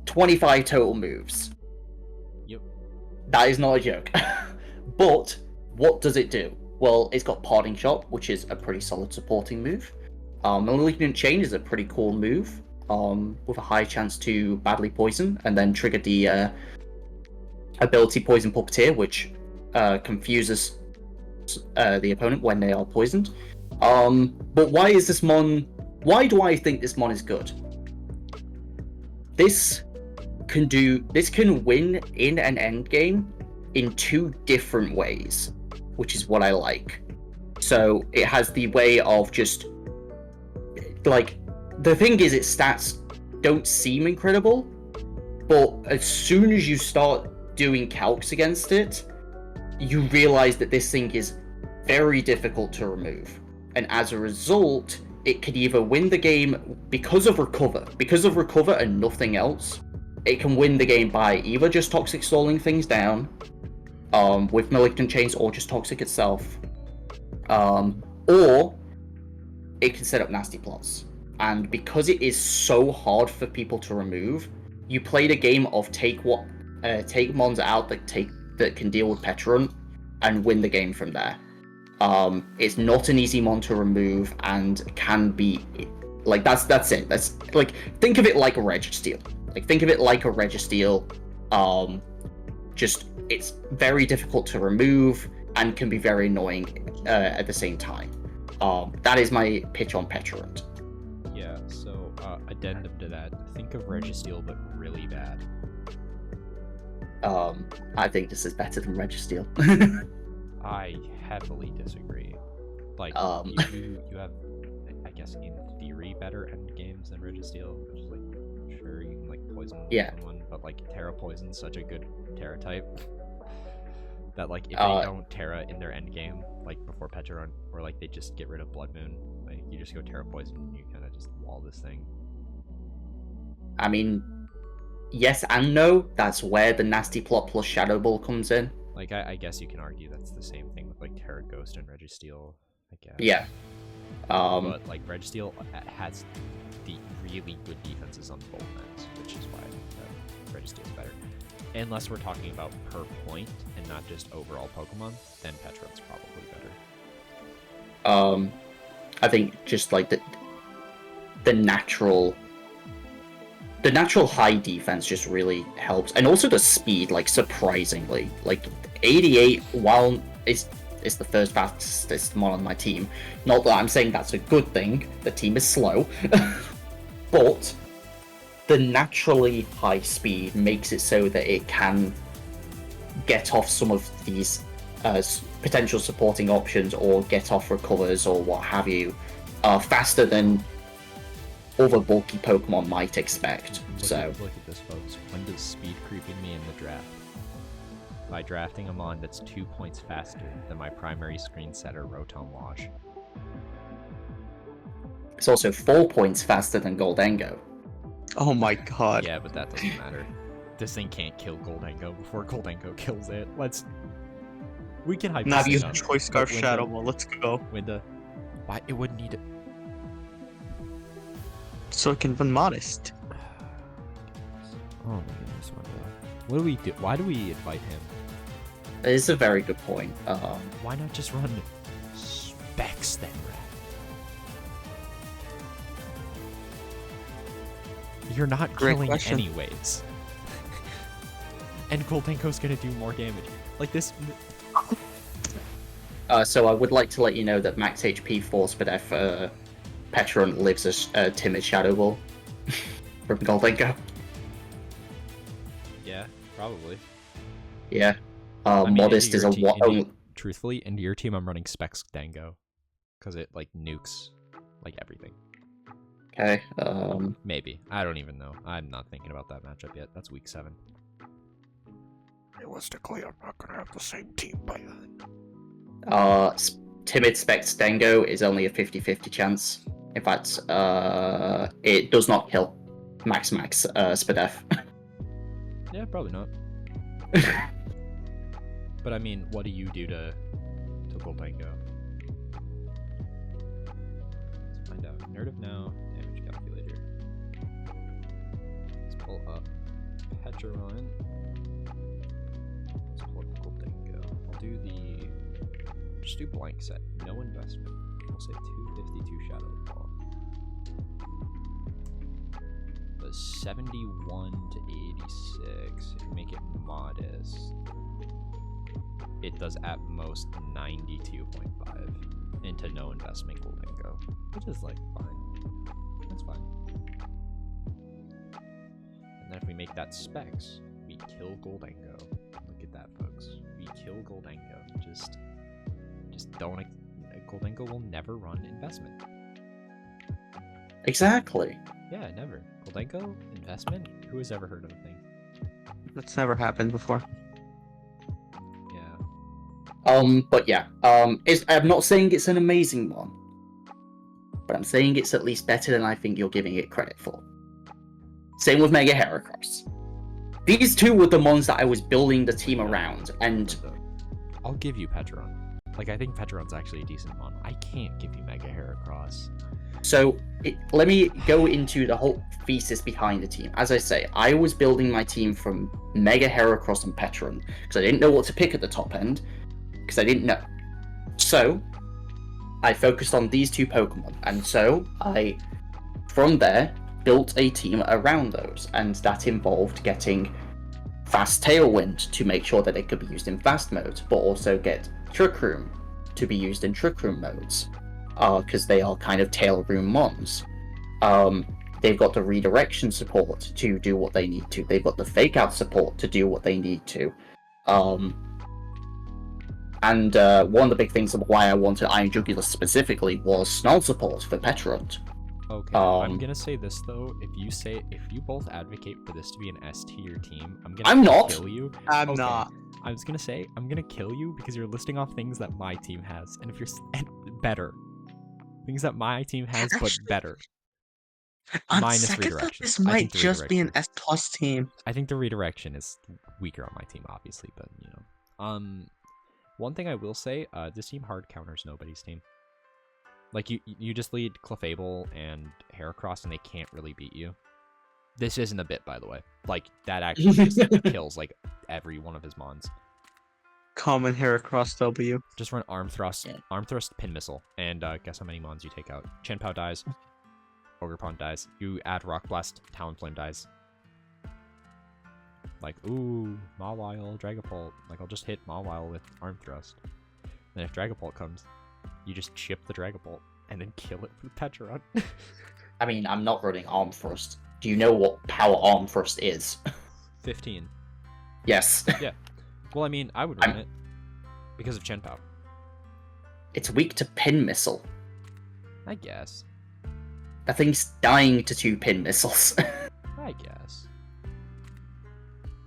25 total moves. Yep. That is not a joke. But what does it do? Well, it's got Parting Shot, which is a pretty solid supporting move. Malignant Chain is a pretty cool move, with a high chance to badly poison, and then trigger the ability Poison Puppeteer, which confuses the opponent when they are poisoned. But why is this mon... Why do I think this mon is good? This can win in an endgame in 2 different ways, which is what I like. So it has the way of just... Like, the thing is, its stats don't seem incredible, but as soon as you start doing calcs against it, you realize that this thing is very difficult to remove. And as a result, it can either win the game because of recover and nothing else. It can win the game by either just toxic stalling things down, with Malignant Chains, or just toxic itself, or it can set up nasty plots. And because it is so hard for people to remove, you played a game of take mons out that can deal with Petrum and win the game from there. It's not an easy mon to remove, and can be like that's it. That's like, think of it like a Registeel. Just it's very difficult to remove and can be very annoying at the same time. That is my pitch on Petrum. Yeah, so addendum to that, think of Registeel but really bad. I think this is better than Registeel. I heavily disagree. Like, you have, I guess, in theory, better end games than Registeel, which is like, sure, you can like poison someone, but like Terra Poison's such a good Terra type that like if they don't Terra in their end game, like before Petron, or like they just get rid of Blood Moon, like you just go Terra Poison and you kind of just wall this thing. I mean, yes and no. That's where the Nasty Plot plus Shadow Ball comes in. Like, I guess you can argue that's the same thing with like Terra Ghost and Registeel, I guess. Yeah. But like Registeel has the really good defenses on both ends, which is why Registeel is better. Unless we're talking about per point and not just overall Pokemon, then Petrum's probably better. I think just like the natural high defense just really helps, and also the speed, like surprisingly, like 88 while is the first fastest mon on my team. Not that I'm saying that's a good thing. The team is slow, but the naturally high speed makes it so that it can get off some of these potential supporting options or get off recovers or what have you faster than other bulky Pokemon might expect. Look at this, folks. When does speed creeping me in the draft? By drafting a mon that's 2 points faster than my primary screen setter Rotom Wash. It's also 4 points faster than Goldengo. Oh my god. Yeah, but that doesn't matter. This thing can't kill Goldengo before Goldengo kills it. We can hype Now this use thing up. Choice Scarf Winda- Shadow Ball. Let's go. Winda. Why? It wouldn't need it. So it can run modest. Oh my goodness, Winda. What do we do? Why do we invite him? It's a very good point. Why not just run Specs then, Rat? You're not Great killing question. anyways. And Goldenko's gonna do more damage. Like this. So I would like to let you know that max HP for Spadef Petron lives a timid Shadow Ball from Goldengo. Yeah, probably. Yeah. I mean, Modest into is your a team- what? into- Truthfully, into your team, I'm running Specs Dango. Because it, like, nukes, like, everything. Okay. Maybe. I don't even know. I'm not thinking about that matchup yet. That's week 7. Realistically, I'm not gonna have the same team by then. Timid Specs Dango is only a 50-50 chance. In fact, it does not kill Max Spadef. Yeah, probably not. But I mean, what do you do to Goldengo? Let's find out. Nerd of Now, damage calculator. Let's pull up Petron. Let's pull up Goldengo. I'll do just do blank set, no investment. We'll say 252 Shadow Ball. The 71 to 86, if you make it modest, it does at most 92.5 into no investment Goldengo, which is like fine. That's fine. And then if we make that Specs, we kill Goldengo. Look at that, folks. We kill Goldengo. Just don't. Goldengo will never run investment. Exactly. Yeah, never. Goldengo investment. Who has ever heard of a thing? That's never happened before. Yeah. But yeah. I'm not saying it's an amazing one, but I'm saying it's at least better than I think you're giving it credit for. Same with Mega Heracross. These two were the ones that I was building the team around, and I'll give you Petron. Like, I think Petron's actually a decent one. I can't give you Mega Heracross. so let me go into the whole thesis behind the team. As I say, I was building my team from Mega Heracross and Petron because I didn't know what to pick at the top end because I didn't know. So I focused on these two Pokemon, and so I, from there, built a team around those, and that involved getting Fast Tailwind to make sure that it could be used in Fast mode, but also get Trick Room to be used in Trick Room modes, because they are kind of Tail Room mons. They've got the redirection support to do what they need to. They've got the Fake Out support to do what they need to. And one of the big things of why I wanted Iron Jugular specifically was Snarl support for Petront. Okay, I'm gonna say this though. If you both advocate for this to be an S tier team, I'm not. kill you. I'm Okay. not. I was gonna say I'm gonna kill you because you're listing off things that my team has, and if you're and better things that my team has, but Actually, better. On Minus second thought, redirection. this I might think the just be an redirection- S+ team. I think the redirection is weaker on my team, obviously, but you know. One thing I will say, this team hard counters nobody's team. Like you just lead Clefable and Heracross, and they can't really beat you. This isn't a bit, by the way. Like that actually just kills like every one of his mons. Common Heracross W. Just run Arm Thrust, Pin Missile, and guess how many mons you take out. Chenpao dies. Ogerpon dies. You add Rock Blast, Talonflame dies. Like, ooh, Mawile, Dragapult. Like, I'll just hit Mawile with Arm Thrust. Then if Dragapult comes, you just chip the Dragapult and then kill it with Petron. I mean, I'm not running Arm Thrust. Do you know what power Arm Thrust is? 15. Yes. Yeah. Well, I mean, I would run it because of Chenpao. It's weak to Pin Missile. I guess. That thing's dying to 2 Pin Missiles. I guess.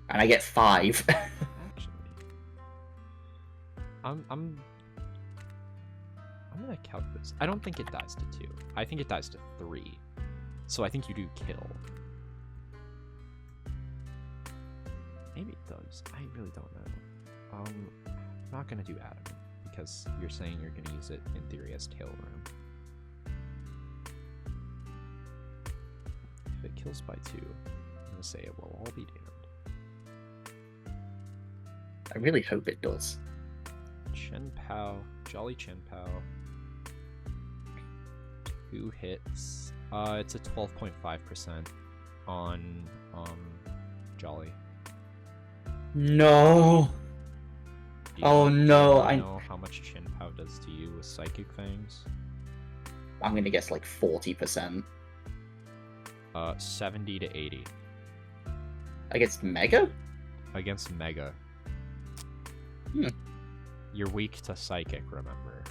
And I get 5. Actually. I'm gonna count this. I don't think it dies to 2. I think it dies to 3. So I think you do kill. Maybe it does. I really don't know. I'm not gonna do Adamant because you're saying you're gonna use it in theory as tail room. If it kills by 2, I'm gonna say it will all be damned. I really hope it does. Chen Pao, Jolly Chen Pao. 2 hits. It's a 12.5% on Jolly. No. Oh no! I know how much Chen Pao does to you with Psychic Fangs. I'm gonna guess like 40%. 70 to 80 Against Mega? against Mega. Hmm. You're weak to Psychic, remember,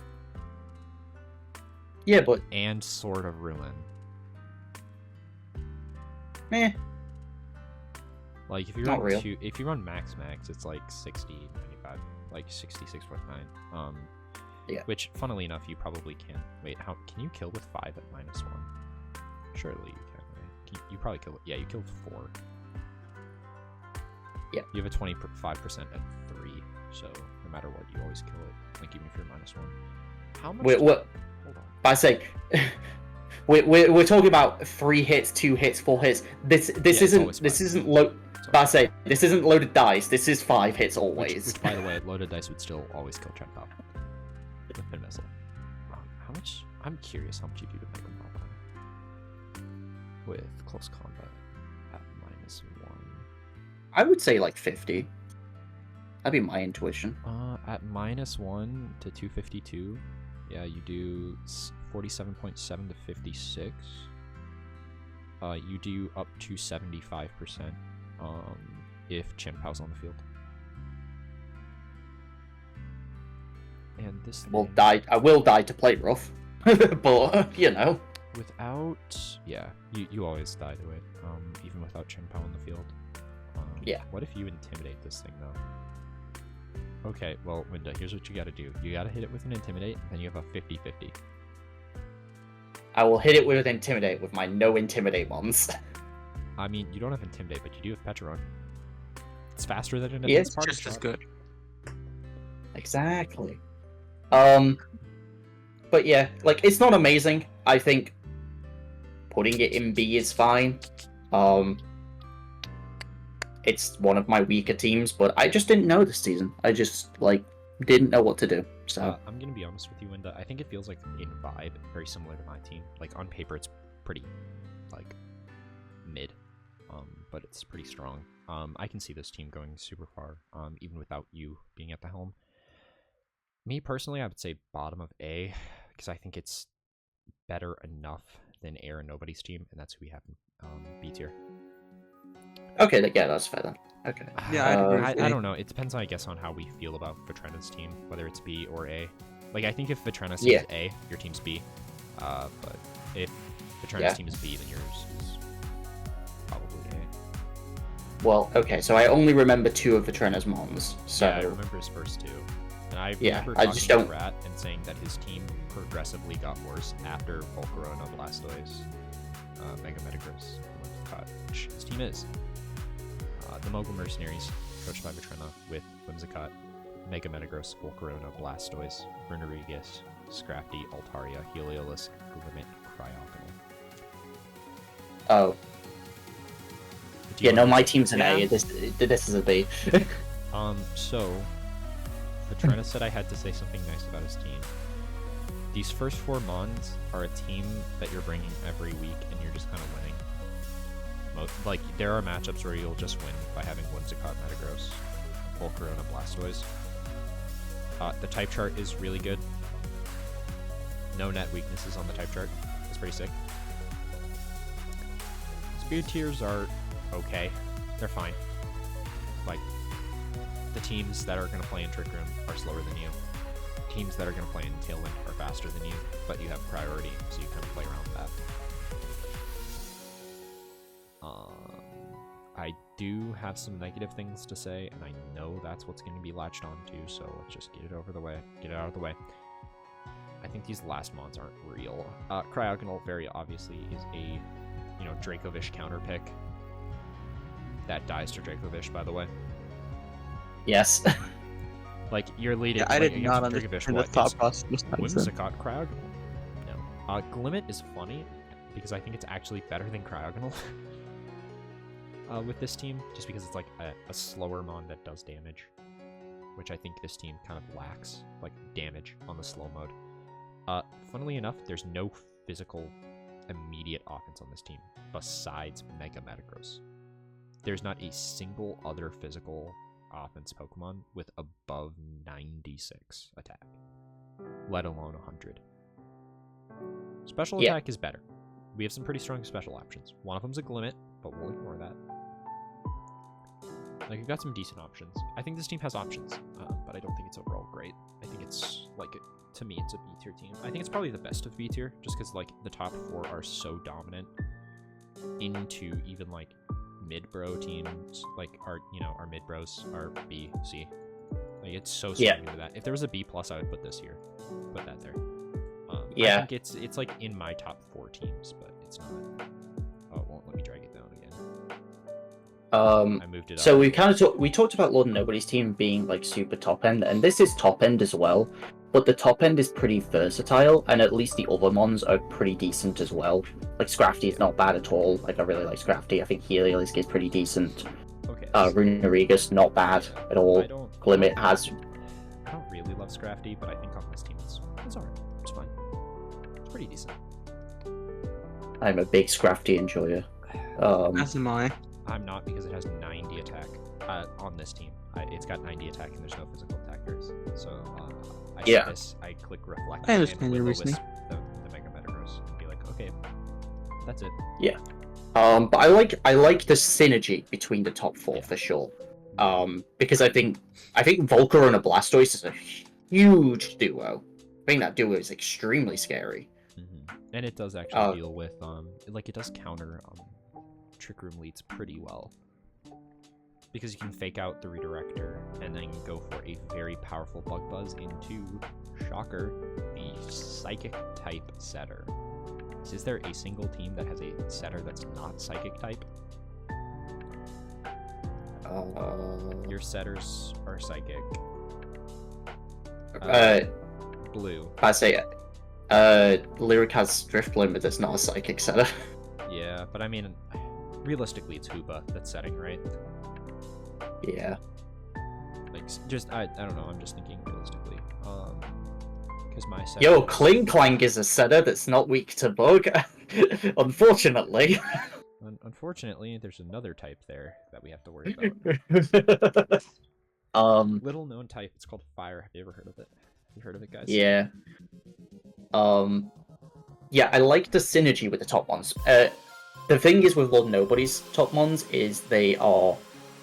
Yeah, but and Sword of Ruin. meh. Like if you Not run real. if you run max, it's like 60, 95, like 66.9. Yeah. Which, funnily enough, you probably can. Wait, how can you kill with 5 at -1? Surely you can. Right? You probably kill. Yeah, you killed 4. Yeah. You have a 25% at 3, so no matter what, you always kill it. Like even if you're -1. How much? What? Hold on. I say, we're talking about 3 hits, 2 hits, 4 hits. This it's always isn't 5. low. Sorry. But I say this isn't loaded dice. This is 5 hits always. Which, by the way, loaded dice would still always kill Chen Pao with Pin Missile. How much? I'm curious how much you do to make him pop with close combat at -1. I would say like 50. That'd be my intuition. At -1 to 252, yeah, you do 47.7 to 56. You do up to 75%. If Chen Pao's on the field. And this Will thing, die. I will die to play rough, but you know. without, yeah, you always die to it. Even without Chen Pao on the field. Yeah. What if you intimidate this thing though? Okay, well, Winda, here's what you gotta do. You gotta hit it with an intimidate, then you have a 50-50. I will hit it with intimidate with my no intimidate ones. I mean, you don't have intimidate, but you do have Pecharon. It's faster than an Yeah, advanced party Just as shot. good. Exactly. But yeah, like it's not amazing. I think putting it in B is fine. It's one of my weaker teams, but I just didn't know this season. I just didn't know what to do. So I'm gonna be honest with you, Winda. I think it feels like in vibe very similar to my team. Like on paper, it's pretty like mid, but it's pretty strong. I can see this team going super far, even without you being at the helm. Me personally, I would say bottom of A, because I think it's better enough than A or Nobody's team, and that's who we have in B tier. okay, yeah, that's fair then. Okay. Yeah, I'd agree I with A. don't know. It depends, I guess, on how we feel about Vitrena's team, whether it's B or A. Like, I think if Vitrena's team is A, your team's B. But if Vitrena's team is B, then yours is probably A. Well, okay, so I only remember 2 of Vitrena's mons. So Yeah, I remember his first 2. And I Yeah, remember I talking just to don't- Rat and saying that his team progressively got worse after Volcarona, Blastoise, Mega Metagross, and Whimsicott, which his team is. The Mogul Mercenaries, coached by Vitrena, with Whimsicott, Mega Metagross, Volcarona, Blastoise, Verneregus, Scrafty, Altaria, Heliolisk, Glimmet, Cryogonal. Oh. Do you Yeah, no, want- my team's an Yeah. A. This is a B. So Vitrena said I had to say something nice about his team. These first 4 Mons are a team that you're bringing every week, and you're just kind of winning. Like, there are matchups where you'll just win by having Whimsicott, Metagross, Volcarona, Blastoise. The type chart is really good. No net weaknesses on the type chart. It's pretty sick. Speed tiers are okay. They're fine. Like, the teams that are going to play in Trick Room are slower than you. teams that are going to play in Tailwind are faster than you, but you have priority, so you kind of play around with that. I do have some negative things to say, and I know that's what's going to be latched onto, so let's just get it out of the way. I think these last mons aren't real. Cryogonal, very obviously, is a, Dracovish counter pick. That dies to Dracovish, by the way. Yes. Like, you're leading. I like, did not against understand Dracovish, the thought process. Whimsicott Cryog? No. Glimmet is funny, because I think it's actually better than Cryogonal. With this team, just because it's like a slower mon that does damage, which I think this team kind of lacks, like damage on the slow mode. Funnily enough, there's no physical immediate offense on this team besides Mega Metagross. There's not a single other physical offense Pokemon with above 96 attack, let alone 100. Special attack is better. We have some pretty strong special options. One of them's a Glimmet, but we'll ignore that. Like, we've got some decent options. I think this team has options, but I don't think it's overall great. I think it's, like, to me, it's a B-tier team. I think it's probably the best of B-tier, just because, like, the top 4 are so dominant into even, like, mid-bro teams. Like, our mid-bros are B, C. Like, it's so strong into that. If there was a B+, I would put this here. Put that there. I think it's, like, in my top 4 teams, but it's not. Oh, it won't let me drag it down again. I moved it so up. we talked about Lord and Nobody's team being like super top end, and this is top end as well, but the top end is pretty versatile, and at least the other mons are pretty decent as well. Like Scrafty is not bad at all. Like I really like Scrafty. I think Heliolisk is pretty decent. Okay. Runerigus not bad at all. Glimmet has. I don't really love Scrafty, but I think on this team it's alright. It's fine. It's pretty decent. I'm a big Scrafty enjoyer. As am I. I'm not, because it has 90 attack on this team. It's got 90 attack and there's no physical attackers. So I click reflect. I understand your and reasoning. the Mega Metagross and be like, okay, that's it. Yeah. But I like the synergy between the top 4 for sure. Because I think Volcar and a Blastoise is a huge duo. I think that duo is extremely scary. Mm-hmm. And it does actually deal with it does counter Trick Room leads pretty well, because you can fake out the Redirector and then go for a very powerful Bug Buzz into, shocker, the Psychic type setter. Is there a single team that has a setter that's not Psychic type? Your setters are Psychic. Blue. I say Lyric has Drifblim, but it's not a Psychic setter. Yeah, but I mean, realistically, it's Hoopa that's setting, right? Yeah. Like, just I don't know. I'm just thinking realistically. Because my setter. Yo, Kling Clang is a setter that's not weak to Bug. Unfortunately. Unfortunately, there's another type there that we have to worry about. Little known type. It's called Fire. Have you ever heard of it? Have you heard of it, guys? Yeah. Yeah, I like the synergy with the top ones. The thing is with Lord Nobody's top ones is they are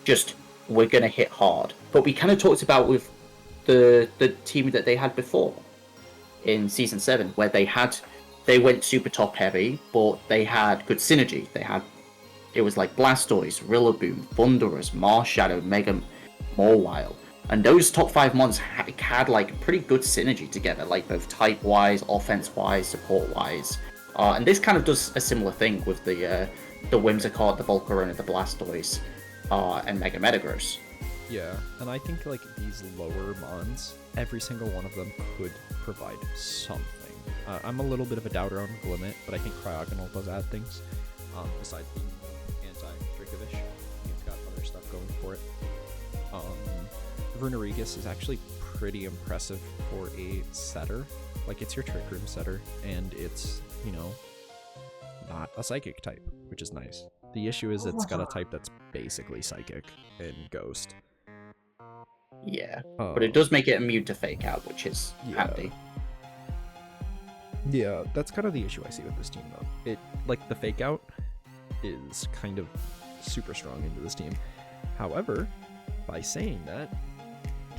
just, we're gonna hit hard. But we kind of talked about with the team that they had before in Season 7, where they went super top heavy, but they had good synergy. It was like Blastoise, Rillaboom, Thundurus, Marshadow, Mega Mawile. And those top 5 mons had like pretty good synergy together, like both type-wise, offense-wise, support-wise. And this kind of does a similar thing with the Whimsicott, the Volcarona, the Blastoise, and Mega Metagross. Yeah, and I think like these lower mons, every single one of them could provide something. I'm a little bit of a doubter on Glimmet, but I think Cryogonal does add things. Besides being anti-Dracovish, you've got other stuff going for it. Runerigus is actually pretty impressive for a setter. Like, it's your Trick Room setter, and it's, not a Psychic type, which is nice. The issue is it's got a type that's basically Psychic and Ghost. Yeah, but it does make it immune to Fake Out, which is handy. Yeah, that's kind of the issue I see with this team, though. The Fake Out is kind of super strong into this team. However, by saying that,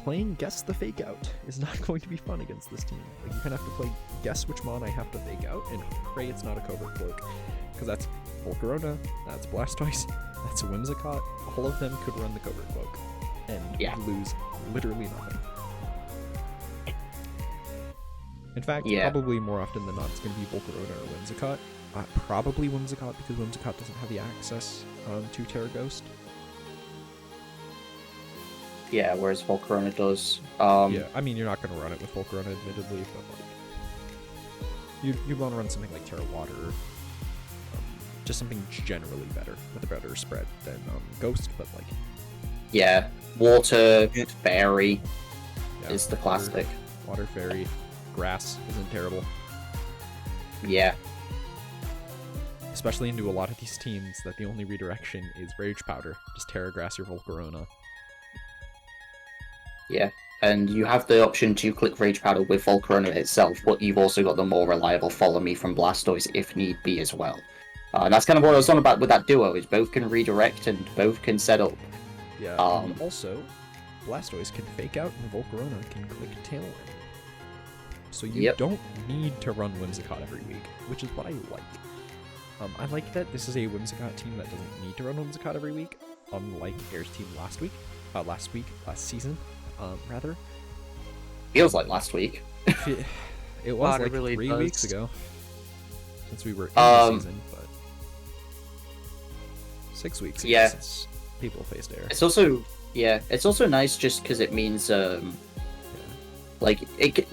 playing Guess the Fake Out is not going to be fun against this team. Like, you're gonna have to play Guess which mon I have to fake out, and pray it's not a Covert Cloak. Because that's Volcarona, that's Blastoise, that's Whimsicott. All of them could run the Covert Cloak and lose literally nothing. In fact, probably more often than not, it's going to be Volcarona or Whimsicott. Probably Whimsicott, because Whimsicott doesn't have the access to Terra Ghost. Yeah, whereas Volcarona does. Yeah, I mean, you're not going to run it with Volcarona, admittedly, but like, you want to run something like Terra Water, just something generally better, with a better spread than Ghost, but like... Yeah, Water, Fairy is the classic. Water, Fairy, Grass isn't terrible. Yeah. Especially into a lot of these teams that the only redirection is Rage Powder. Just Terra Grass your Volcarona. Yeah, and you have the option to click Rage Powder with Volcarona itself, but you've also got the more reliable Follow Me from Blastoise if need be as well. And that's kind of what I was on about with that duo, is both can redirect and both can set up. Yeah, and also, Blastoise can fake out and Volcarona can click Tailwind. So you don't need to run Whimsicott every week, which is what I like. I like that this is a Whimsicott team that doesn't need to run Whimsicott every week, unlike Air's team last season, rather. Feels like last week. It was like really 3 weeks ago, since we were in the season, but 6 weeks ago since people faced Air. It's also nice just because it means like it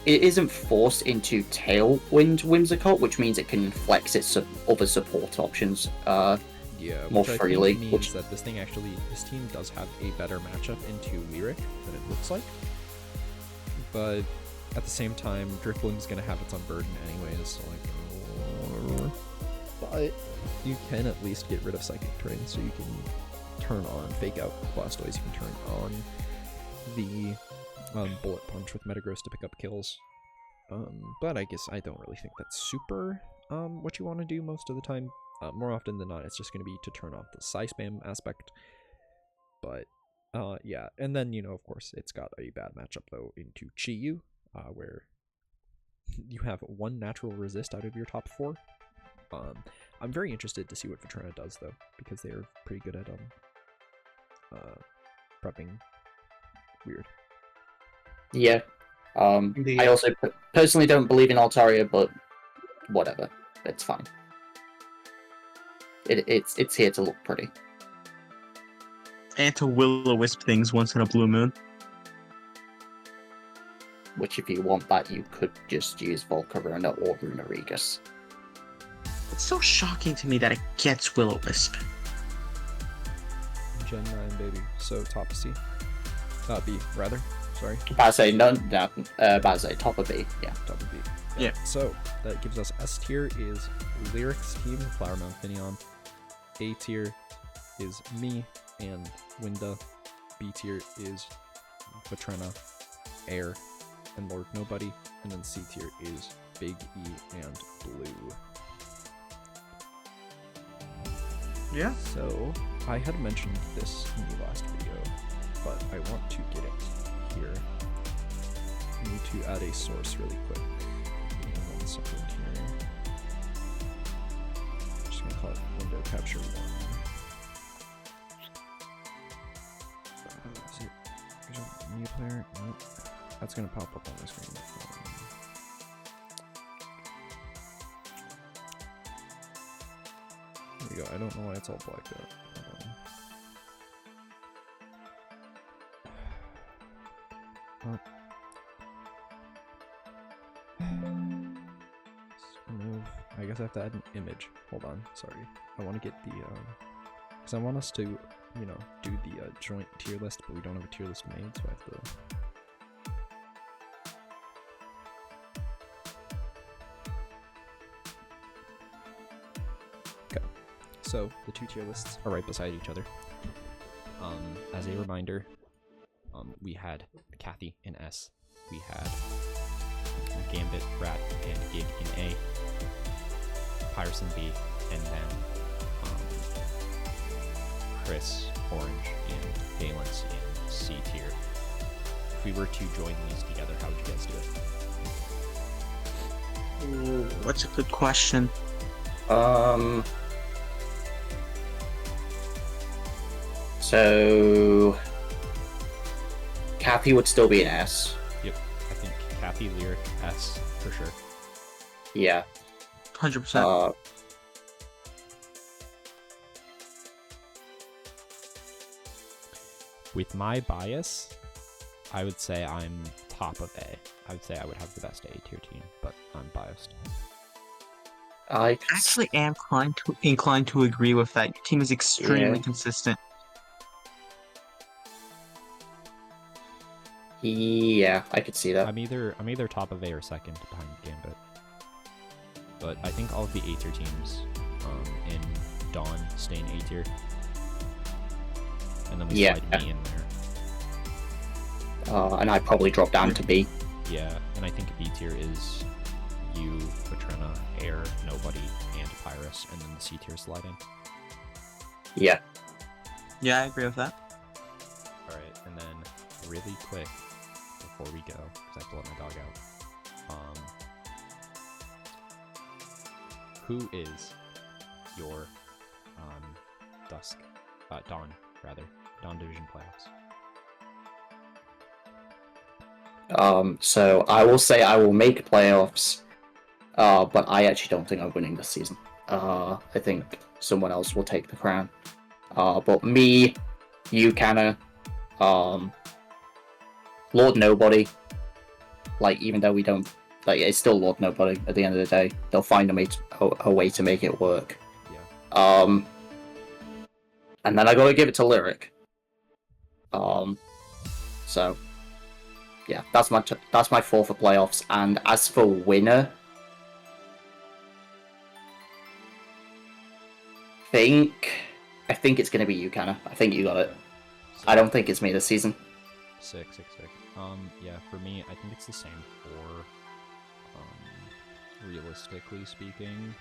isn't forced into Tailwind Whimsicott, which means it can flex its other support options more freely. Which means that this team does have a better matchup into Lyric than it looks like. But at the same time, Drifloon's gonna have its Unburden anyways, so like. But you can at least get rid of Psychic Terrain, so you can turn on Fake Out Blastoise. You can turn on the Bullet Punch with Metagross to pick up kills. But I guess I don't really think that's super what you want to do most of the time. More often than not, it's just going to be to turn off the Psy Spam aspect. But yeah, and then, you know, of course, it's got a bad matchup though into Chi-Yu, where you have one natural resist out of your top 4. I'm very interested to see what Vatrana does though, because they are pretty good at prepping weird. Yeah. I also personally don't believe in Altaria, but whatever. It's fine. It's here to look pretty. And to will-o-wisp things once in a blue moon. Which, if you want that, you could just use Volcarona or Runerigus. It's so shocking to me that it gets will-o-wisp. Gen 9, baby. So, top C. B, rather. Sorry. Bazay, Bazay, top of B. Yeah. Top of B. Yeah. So, that gives us S tier is Lyric's team, Flower Mound Finneon. A tier is me and Winda. B tier is Vatrana, Air, and Lord Nobody. And then C tier is Big E and Blue. Yeah. So, I had mentioned this in the last video, but I want to get it here. I need to add a source really quick. Give me 1 second here. I'm just gonna call it window capture 1. Is it? There's a new player? Nope. That's gonna pop up on the screen. There we go. I don't know why it's all blacked out. I guess I have to add an image. Hold on, sorry. I want to get the, because I want us to, you know, do the joint tier list, but we don't have a tier list made, so I have to... Okay, so the 2 tier lists are right beside each other. As a reminder, we had Kathy in S, we had Gambit, Rat, and Gig in A, Pyrus in B, and then Chris, Orange, and Valence in C tier. if we were to join these together, how would you guys do it? Ooh, what's a good question? So Kathy would still be an S. Yep, I think Kathy, Lyric, S for sure. Yeah. 100%. With my bias, I would say I'm top of A. I would say I would have the best A tier team, but I'm biased. I Actually am inclined to agree with that. Your team is extremely consistent. Yeah, I could see that. I'm either top of A or second behind Gambit. But I think all of the A tier teams in Dawn stay in A tier. And then we slide me in there. And I probably drop down to B. Yeah, and I think B tier is you, Patrina, Air, Nobody, and Pyrus, and then the C tier slide in. Yeah. Yeah, I agree with that. Alright, and then really quick before we go, because I have to let my dog out. Who is your Dawn Division playoffs? So I will say I will make playoffs, but I actually don't think I'm winning this season. I think someone else will take the crown. But me, you, Canna, Lord Nobody, like, even though we don't, like, it's still Lord Nobody at the end of the day. They'll find a way to make it work. Yeah. And then I gotta give it to Lyric. So yeah, that's my four for playoffs. And as for winner, I think it's gonna be you, Canna. I think you got it. Sick. I don't think it's me this season. Sick. Yeah, for me, I think it's the same for, realistically speaking.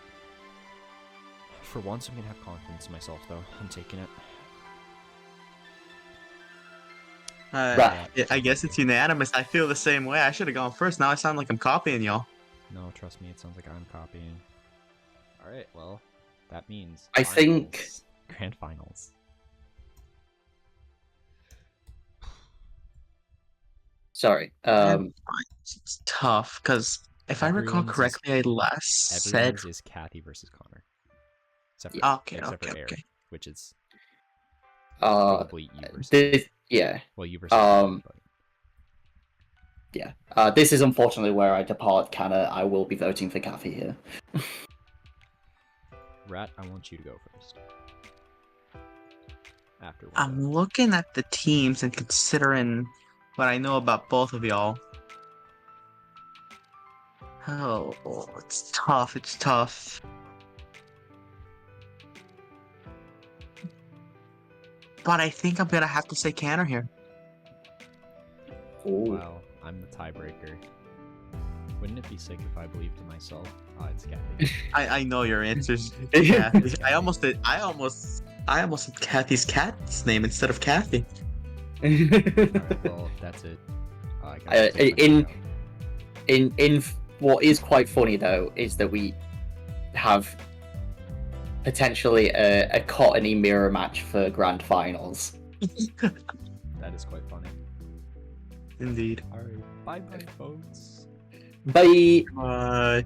For once, I'm gonna have confidence in myself, though. I'm taking it. I guess it's unanimous. I feel the same way. I should have gone first. Now I sound like I'm copying y'all. No, trust me, it sounds like I'm copying. Alright, well, that means I think Grand Finals. Sorry. It's tough because if I recall correctly, I last said Everyone's is Kathy versus Connor. Except for, okay. Air, which is probably you versus well, you versus Connor, but... Yeah. This is unfortunately where I depart Canna. I will be voting for Kathy here. Rat, I want you to go first. I'm looking at the teams and considering what I know about both of y'all. Oh, it's tough. But I think I'm gonna have to say Canner here. Ooh. Wow, I'm the tiebreaker. Wouldn't it be sick if I believed in myself? It's Kathy. I know your answers. Kathy. I almost said Kathy's cat's name instead of Kathy. Alright, well, that's it. In what is quite funny though is that we have potentially a Cottony mirror match for grand finals. That is quite funny. Indeed. Alright, bye folks. Bye. Bye.